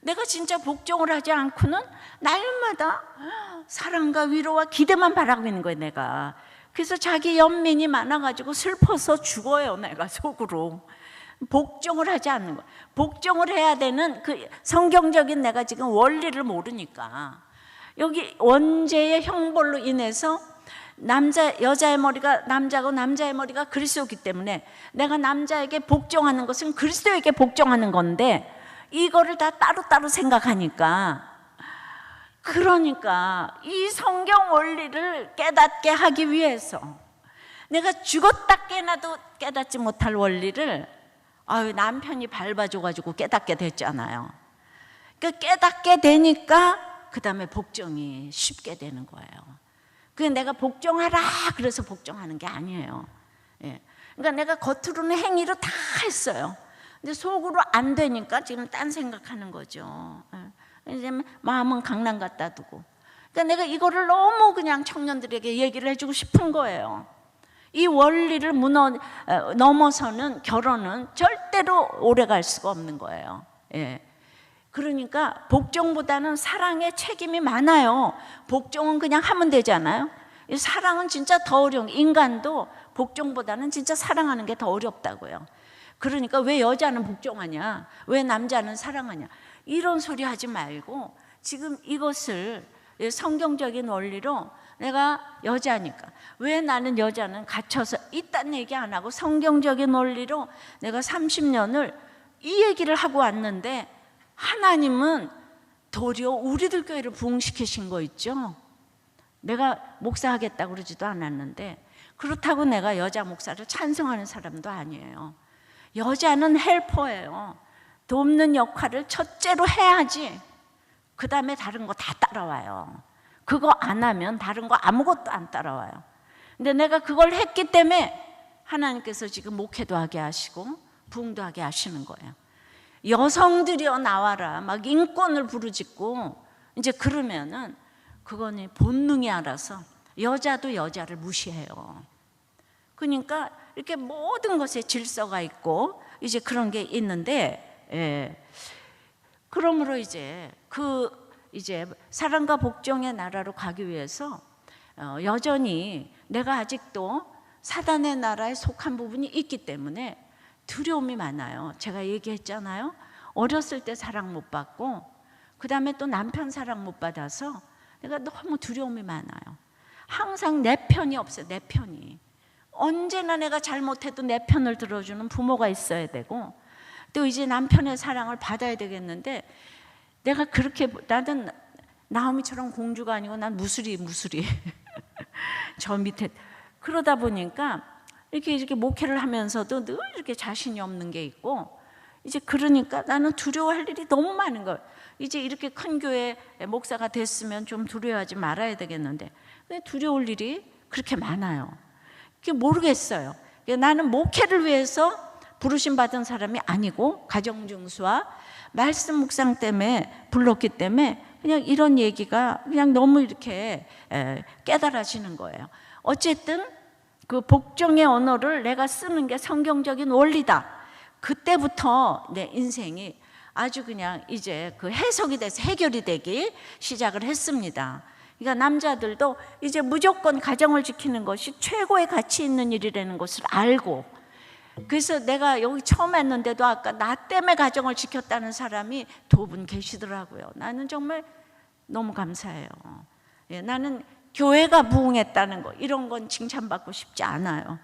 내가 진짜 복종을 하지 않고는 날마다 사랑과 위로와 기대만 바라고 있는 거예요. 내가. 그래서 자기 연민이 많아가지고 슬퍼서 죽어요. 내가 속으로. 복종을 하지 않는 거예요. 복종을 해야 되는 그 성경적인 내가 지금 원리를 모르니까 여기 원죄의 형벌로 인해서 여자의 머리가 남자고 남자의 머리가 그리스도이기 때문에 내가 남자에게 복종하는 것은 그리스도에게 복종하는 건데 이거를 다 따로따로 생각하니까 그러니까 이 성경 원리를 깨닫게 하기 위해서 내가 죽었다 깨나도 깨닫지 못할 원리를 남편이 밟아줘가지고 깨닫게 됐잖아요. 그러니까 깨닫게 되니까 그 다음에 복종이 쉽게 되는 거예요. 그게 내가 복종하라 그래서 복종하는 게 아니에요. 그러니까 내가 겉으로는 행위로 다 했어요. 근데 속으로 안 되니까 지금 딴 생각하는 거죠. 이제 마음은 강남 갖다 두고. 그러니까 내가 이거를 너무 그냥 청년들에게 얘기를 해주고 싶은 거예요. 이 원리를 넘어서는 결혼은 절대로 오래 갈 수가 없는 거예요. 예. 그러니까 복종보다는 사랑에 책임이 많아요. 복종은 그냥 하면 되잖아요. 이 사랑은 진짜 더 어려운, 인간도 복종보다는 진짜 사랑하는 게 더 어렵다고요. 그러니까 왜 여자는 복종하냐, 왜 남자는 사랑하냐, 이런 소리 하지 말고 지금 이것을 성경적인 원리로, 내가 여자니까 왜 나는 여자는 갇혀서 이딴 얘기 안 하고 성경적인 원리로 내가 30년을 이 얘기를 하고 왔는데, 하나님은 도리어 우리들 교회를 부흥시키신 거 있죠. 내가 목사하겠다고 그러지도 않았는데, 그렇다고 내가 여자 목사를 찬성하는 사람도 아니에요. 여자는 헬퍼예요. 돕는 역할을 첫째로 해야지 그 다음에 다른 거 다 따라와요. 그거 안 하면 다른 거 아무것도 안 따라와요. 근데 내가 그걸 했기 때문에 하나님께서 지금 목회도 하게 하시고 부흥도 하게 하시는 거예요. 여성들이여 나와라 막 인권을 부르짖고 이제 그러면은 그거는 본능이 알아서 여자도 여자를 무시해요. 그러니까 이렇게 모든 것에 질서가 있고 이제 그런 게 있는데, 그러므로 이제 이제 사랑과 복종의 나라로 가기 위해서 여전히 내가 아직도 사단의 나라에 속한 부분이 있기 때문에 두려움이 많아요. 제가 얘기했잖아요. 어렸을 때 사랑 못 받고 그 다음에 또 남편 사랑 못 받아서 내가 너무 두려움이 많아요. 항상 내 편이 없어요. 내 편이. 언제나 내가 잘못해도 내 편을 들어주는 부모가 있어야 되고, 또 이제 남편의 사랑을 받아야 되겠는데, 내가 그렇게, 나는 나오미처럼 공주가 아니고 난 무수리 저 밑에. 그러다 보니까 이렇게 목회를 하면서도 늘 이렇게 자신이 없는 게 있고, 이제 그러니까 나는 두려워할 일이 너무 많은 거예요. 이제 이렇게 큰 교회 목사가 됐으면 좀 두려워하지 말아야 되겠는데 왜 두려울 일이 그렇게 많아요? 그게 모르겠어요. 나는 목회를 위해서 부르심 받은 사람이 아니고 가정중수와 말씀 묵상 때문에 불렀기 때문에 그냥 이런 얘기가 그냥 너무 이렇게 깨달아지는 거예요. 어쨌든 그 복종의 언어를 내가 쓰는 게 성경적인 원리다. 그때부터 내 인생이 아주 그냥 이제 그 해석이 돼서 해결이 되기 시작을 했습니다. 그러니까 남자들도 이제 무조건 가정을 지키는 것이 최고의 가치 있는 일이라는 것을 알고, 그래서 내가 여기 처음 왔는데도 아까 나 때문에 가정을 지켰다는 사람이 2분 계시더라고요. 나는 정말 너무 감사해요. 나는 교회가 부흥했다는 거 이런 건 칭찬받고 싶지 않아요.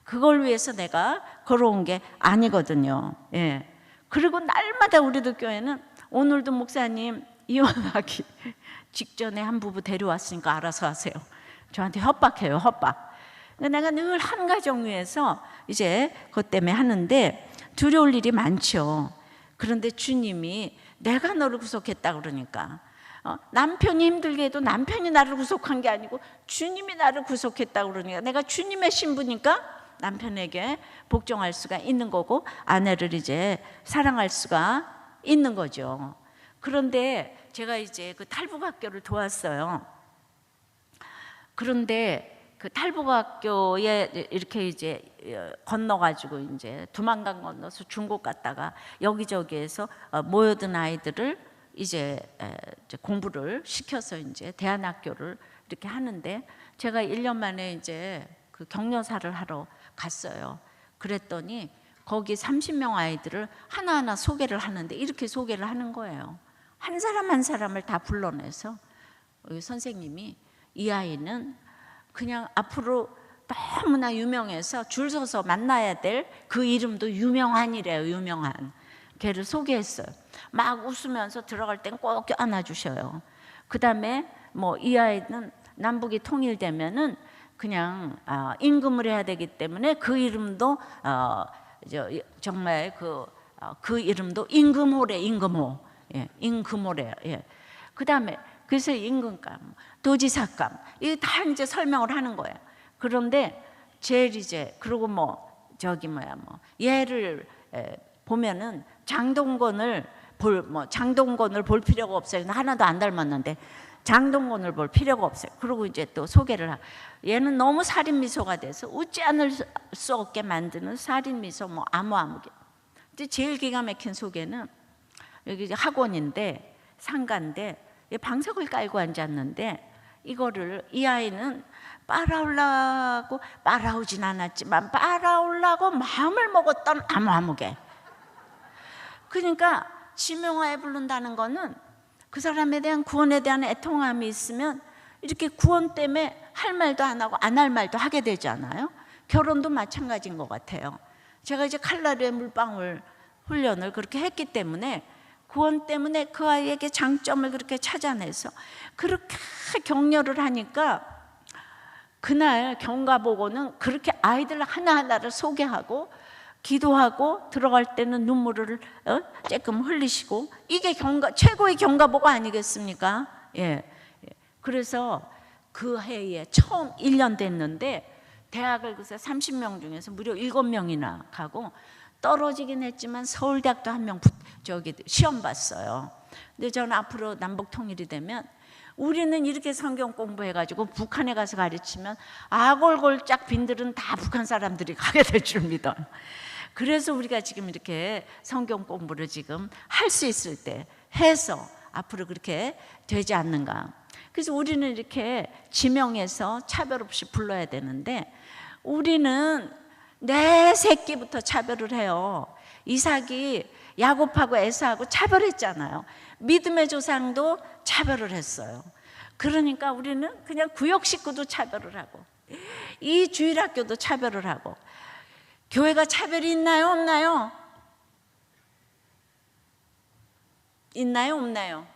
그걸 위해서 내가 걸어온 게 아니거든요. 그리고 날마다 우리들 교회는 오늘도 목사님 이혼하기 직전에 한 부부 데려왔으니까 알아서 하세요. 저한테 협박해요, 협박. 내가 늘 한 가정 위해서 이제 그것 때문에 하는데 두려울 일이 많죠. 그런데 주님이 내가 너를 구속했다 그러니까 남편이 힘들게 해도 남편이 나를 구속한 게 아니고 주님이 나를 구속했다 그러니까 내가 주님의 신부니까 남편에게 복종할 수가 있는 거고 아내를 이제 사랑할 수가 있는 거죠. 그런데 제가 이제 그 탈북학교를 도왔어요. 그런데 그 탈북학교에 이렇게 이제 건너가지고 이제 두만강 건너서 중국 갔다가 여기저기에서 모여든 아이들을 이제 공부를 시켜서 이제 대안학교를 이렇게 하는데, 제가 1년 만에 이제 그 격려사를 하러 갔어요. 그랬더니 거기 30명 아이들을 하나하나 소개를 하는데 이렇게 소개를 하는 거예요. 한 사람 한 사람을 다 불러내서 선생님이 이 아이는 그냥 앞으로 너무나 유명해서 줄 서서 만나야 될 그 이름도 유명한이래요. 유명한 걔를 소개했어요. 막 웃으면서 들어갈 땐 꼭 안아주셔요. 그 다음에 뭐 이 아이는 남북이 통일되면은 그냥 임금을 해야 되기 때문에 그 이름도 정말 그 이름도 임금호래. 임금호. 임금호래요. 그 다음에 그래서 임금감, 도지사감 이게 다 이제 설명을 하는 거예요. 그런데 제일 이제 그리고 뭐 얘를 보면은 장동건을 장동건을 볼 필요가 없어요. 하나도 안 닮았는데 장동건을 볼 필요가 없어요. 그리고 이제 또 소개를 하고, 얘는 너무 살인 미소가 돼서 웃지 않을 수 없게 만드는 살인 미소, 뭐 아무개. 이제 제일 기가 막힌 소개는 여기 이제 학원인데 상가인데 방석을 깔고 앉았는데, 이거를 이 아이는 빨아오려고 빨아오진 않았지만 빨아오려고 마음을 먹었던 아무개. 그러니까 지명화에 부른다는 거는 그 사람에 대한 구원에 대한 애통함이 있으면 이렇게 구원 때문에 할 말도 안 하고 안 할 말도 하게 되잖아요. 결혼도 마찬가지인 것 같아요. 제가 이제 칼날의 물방울 훈련을 그렇게 했기 때문에 구원 때문에 그 아이에게 장점을 그렇게 찾아내서 그렇게 격려를 하니까, 그날 경과 보고는 그렇게 아이들 하나하나를 소개하고 기도하고 들어갈 때는 눈물을 조금 흘리시고, 이게 최고의 경과 보고 아니겠습니까? 예. 그래서 그 해에 처음 1년 됐는데 대학을 그래서 30명 중에서 무려 7명이나 가고, 떨어지긴 했지만 서울대학도 한 명 시험 봤어요. 근데 저는 앞으로 남북 통일이 되면 우리는 이렇게 성경 공부해가지고 북한에 가서 가르치면 아골골짝 빈들은 다 북한 사람들이 가게 될 줄 믿어요. 그래서 우리가 지금 이렇게 성경 공부를 지금 할 수 있을 때 해서 앞으로 그렇게 되지 않는가. 그래서 우리는 이렇게 지명해서 차별 없이 불러야 되는데, 우리는 내 새끼부터 차별을 해요. 이삭이 야곱하고 에사하고 차별했잖아요. 믿음의 조상도 차별을 했어요. 그러니까 우리는 그냥 구역 식구도 차별을 하고, 이 주일학교도 차별을 하고. 교회가 차별이 있나요, 없나요? 있나요, 없나요?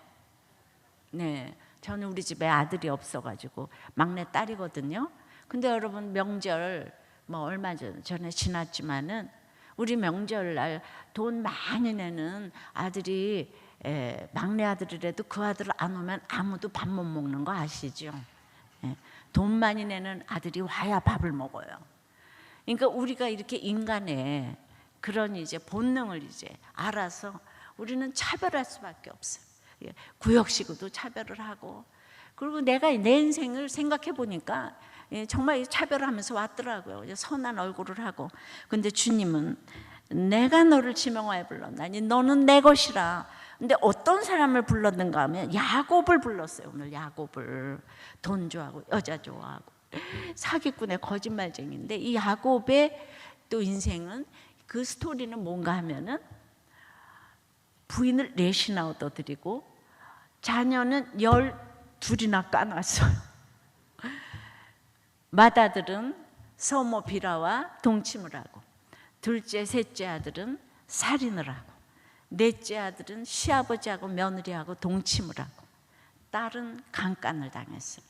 네, 저는 우리 집에 아들이 없어가지고 막내 딸이거든요. 근데 여러분, 명절 뭐 얼마 전에 지났지만은 우리 명절날 돈 많이 내는 아들이 막내 아들이라도 그 아들 안 오면 아무도 밥 못 먹는 거 아시죠? 돈 많이 내는 아들이 와야 밥을 먹어요. 그러니까 우리가 이렇게 인간의 그런 이제 본능을 이제 알아서 우리는 차별할 수밖에 없어요. 구역식으로도 차별을 하고, 그리고 내가 내 인생을 생각해 보니까 정말 차별을 하면서 왔더라고요. 선한 얼굴을 하고. 근데 주님은 내가 너를 지명하여 불렀나니 너는 내 것이라. 근데 어떤 사람을 불렀는가 하면 야곱을 불렀어요. 오늘 야곱을. 돈 좋아하고 여자 좋아하고 사기꾼의 거짓말쟁이인데, 이 야곱의 또 인생은, 그 스토리는 뭔가 하면은 부인을 4이나 얻어들이고 자녀는 12이나 까놨어요. 맏아들은 서모 비라와 동침을 하고, 둘째, 셋째 아들은 살인을 하고, 넷째 아들은 시아버지하고 며느리하고 동침을 하고, 딸은 강간을 당했어요.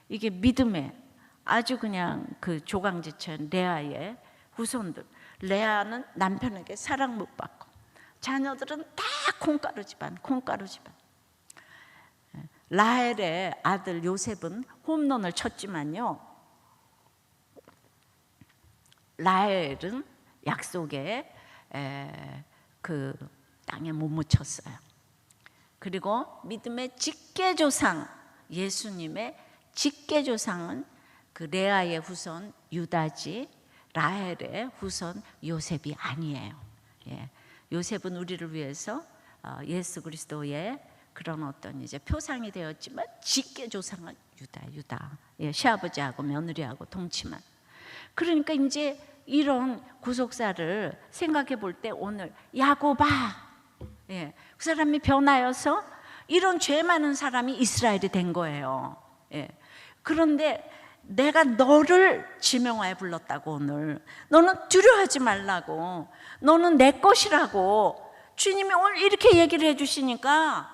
이게 믿음의 아주 그냥 그 조강지처럼 레아의 후손들. 레아는 남편에게 사랑 못 받고, 자녀들은 다 콩가루 집안. 라헬의 아들 요셉은 홈런을 쳤지만요, 라헬은 약속에 그 땅에 못 묻혔어요. 그리고 믿음의 직계조상, 예수님의 직계조상은 그 레아의 후손 유다지, 라헬의 후손 요셉이 아니에요. 요셉은 우리를 위해서 예수 그리스도의 그런 어떤 이제 표상이 되었지만, 직계조상은 유다. 시아버지하고 며느리하고 동침한. 그러니까 이제 이런 구속사를 생각해 볼 때 오늘 야곱아, 그 사람이 변하여서 이런 죄 많은 사람이 이스라엘이 된 거예요. 그런데 내가 너를 지명하여 불렀다고. 오늘 너는 두려워하지 말라고, 너는 내 것이라고 주님이 오늘 이렇게 얘기를 해주시니까,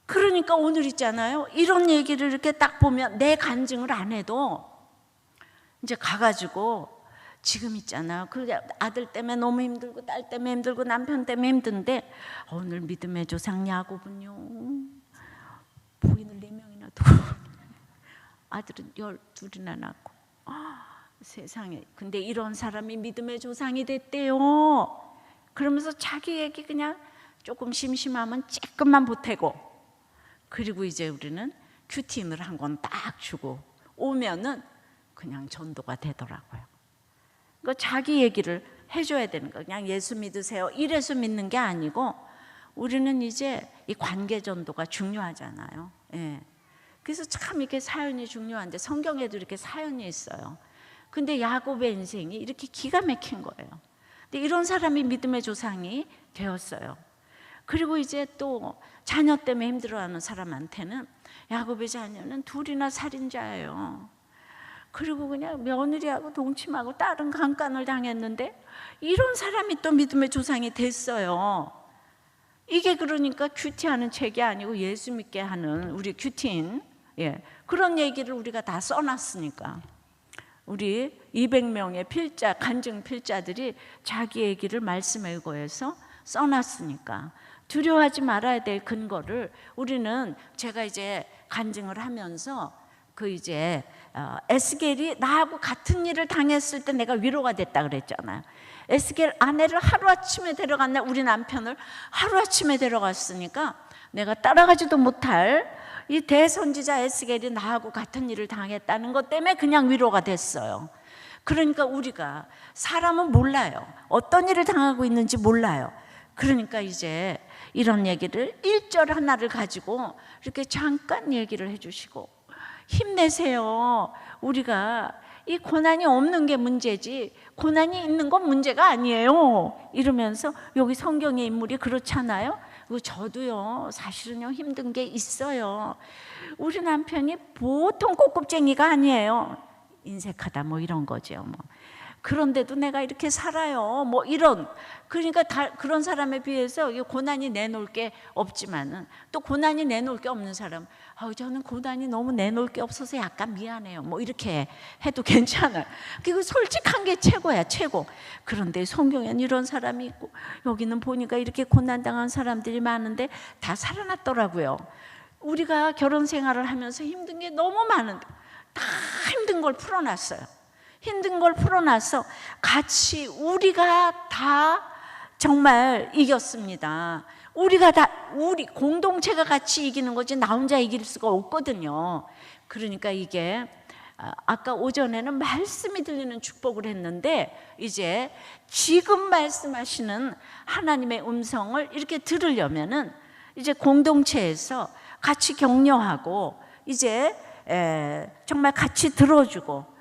그러니까 오늘 있잖아요, 이런 얘기를 이렇게 딱 보면 내 간증을 안 해도 이제 가가지고 지금 있잖아요, 그 아들 때문에 너무 힘들고 딸 때문에 힘들고 남편 때문에 힘든데, 오늘 믿음의 조상 야곱은요, 부인을 4명이나 두고 아들은 12이나 낳고 세상에, 근데 이런 사람이 믿음의 조상이 됐대요. 그러면서 자기 얘기 그냥 조금 심심하면 쬐끔만 보태고, 그리고 이제 우리는 큐티인을 한 권 딱 주고 오면은 그냥 전도가 되더라고요. 그러니까 자기 얘기를 해줘야 되는 거예요. 그냥 예수 믿으세요 이래서 믿는 게 아니고, 우리는 이제 이 관계 전도가 중요하잖아요. 예. 그래서 참 이렇게 사연이 중요한데, 성경에도 이렇게 사연이 있어요. 근데 야곱의 인생이 이렇게 기가 막힌 거예요. 근데 이런 사람이 믿음의 조상이 되었어요. 그리고 이제 또 자녀 때문에 힘들어하는 사람한테는, 야곱의 자녀는 둘이나 살인자예요. 그리고 그냥 며느리하고 동침하고 딸은 강간을 당했는데, 이런 사람이 또 믿음의 조상이 됐어요. 이게 그러니까 큐티하는 책이 아니고 예수 믿게 하는 우리 큐티인, 그런 얘기를 우리가 다 써놨으니까, 우리 200명의 필자, 간증 필자들이 자기 얘기를 말씀에 의거해서 써놨으니까 두려워하지 말아야 될 근거를 우리는, 제가 이제 간증을 하면서 그 이제 에스겔이 나하고 같은 일을 당했을 때 내가 위로가 됐다 그랬잖아요. 에스겔 아내를 하루아침에 데려갔네, 우리 남편을 하루아침에 데려갔으니까 내가 따라가지도 못할 이 대선지자 에스겔이 나하고 같은 일을 당했다는 것 때문에 그냥 위로가 됐어요. 그러니까 우리가, 사람은 몰라요. 어떤 일을 당하고 있는지 몰라요. 그러니까 이제 이런 얘기를 1절 하나를 가지고 이렇게 잠깐 얘기를 해주시고, 힘내세요. 우리가 이 고난이 없는 게 문제지 고난이 있는 건 문제가 아니에요. 이러면서, 여기 성경의 인물이 그렇잖아요. 저도요 사실은요 힘든 게 있어요. 우리 남편이 보통 꼬껍쟁이가 아니에요. 인색하다 뭐 이런 거죠. 뭐 그런데도 내가 이렇게 살아요. 뭐 이런, 그러니까 그런 사람에 비해서 고난이 내놓을 게 없지만은, 또 고난이 내놓을 게 없는 사람, 저는 고난이 너무 내놓을 게 없어서 약간 미안해요. 뭐 이렇게 해도 괜찮아요. 그리고 솔직한 게 최고야, 최고. 그런데 성경에는 이런 사람이 있고, 여기는 보니까 이렇게 고난당한 사람들이 많은데 다 살아났더라고요. 우리가 결혼 생활을 하면서 힘든 게 너무 많은데 다 힘든 걸 풀어놨어요. 힘든 걸 풀어놔서 같이 우리가 다 정말 이겼습니다. 우리가 다, 우리 공동체가 같이 이기는 거지 나 혼자 이길 수가 없거든요. 그러니까 이게 아까 오전에는 말씀이 들리는 축복을 했는데, 이제 지금 말씀하시는 하나님의 음성을 이렇게 들으려면은 이제 공동체에서 같이 격려하고, 이제 정말 같이 들어주고,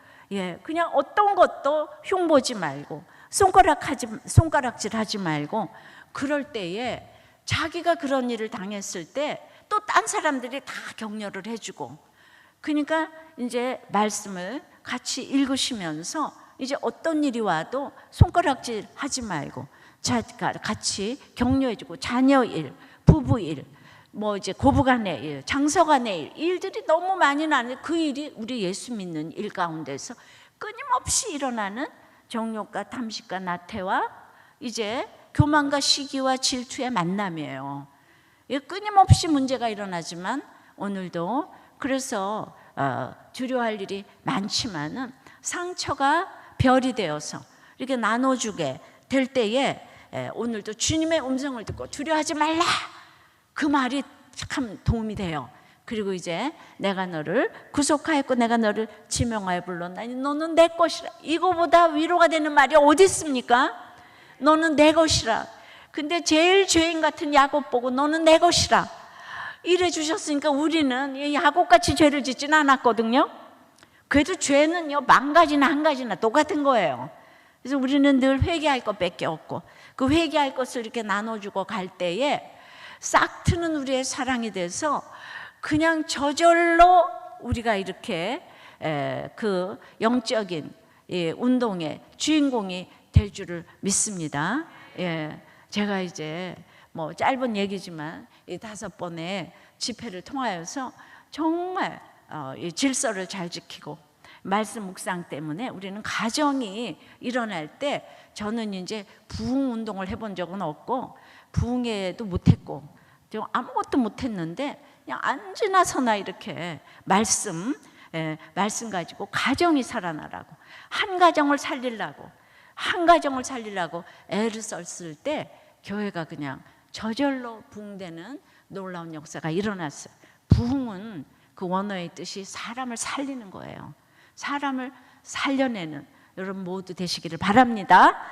그냥 어떤 것도 흉보지 말고 손가락질 하지 말고, 그럴 때에 자기가 그런 일을 당했을 때 또 딴 사람들이 다 격려를 해주고, 그러니까 이제 말씀을 같이 읽으시면서 이제 어떤 일이 와도 손가락질 하지 말고 같이 격려해주고, 자녀 일, 부부 일, 뭐 이제 고부간의 일, 장서간의 일, 일들이 너무 많이 나는데 그 일이 우리 예수 믿는 일 가운데서 끊임없이 일어나는 정욕과 탐식과 나태와 이제 교만과 시기와 질투의 만남이에요. 끊임없이 문제가 일어나지만 오늘도, 그래서 두려워할 일이 많지만은 상처가 별이 되어서 이렇게 나눠주게 될 때에 오늘도 주님의 음성을 듣고 두려워하지 말라, 그 말이 참 도움이 돼요. 그리고 이제 내가 너를 구속하였고 내가 너를 지명하여 불렀나니 너는 내 것이라. 이거보다 위로가 되는 말이 어디 있습니까? 너는 내 것이라. 근데 제일 죄인 같은 야곱 보고 너는 내 것이라 이래 주셨으니까, 우리는 야곱같이 죄를 짓지는 않았거든요. 그래도 죄는요 만 가지나 한 가지나 똑같은 거예요. 그래서 우리는 늘 회개할 것밖에 없고, 그 회개할 것을 이렇게 나눠주고 갈 때에 싹 트는 우리의 사랑이 돼서 그냥 저절로 우리가 이렇게 그 영적인 운동의 주인공이 될 줄을 믿습니다. 제가 이제 뭐 짧은 얘기지만 이 5번의 집회를 통하여서 정말 이 질서를 잘 지키고 말씀 묵상 때문에 우리는 가정이 일어날 때, 저는 이제 부흥 운동을 해본 적은 없고 부흥회도 못했고 아무것도 못했는데 그냥 앉으나 서나 이렇게 말씀 말씀 가지고 가정이 살아나라고, 한 가정을 살리려고 애를 썼을 때 교회가 그냥 저절로 부흥되는 놀라운 역사가 일어났어요. 부흥은 그 원어의 뜻이 사람을 살리는 거예요. 사람을 살려내는 여러분 모두 되시기를 바랍니다.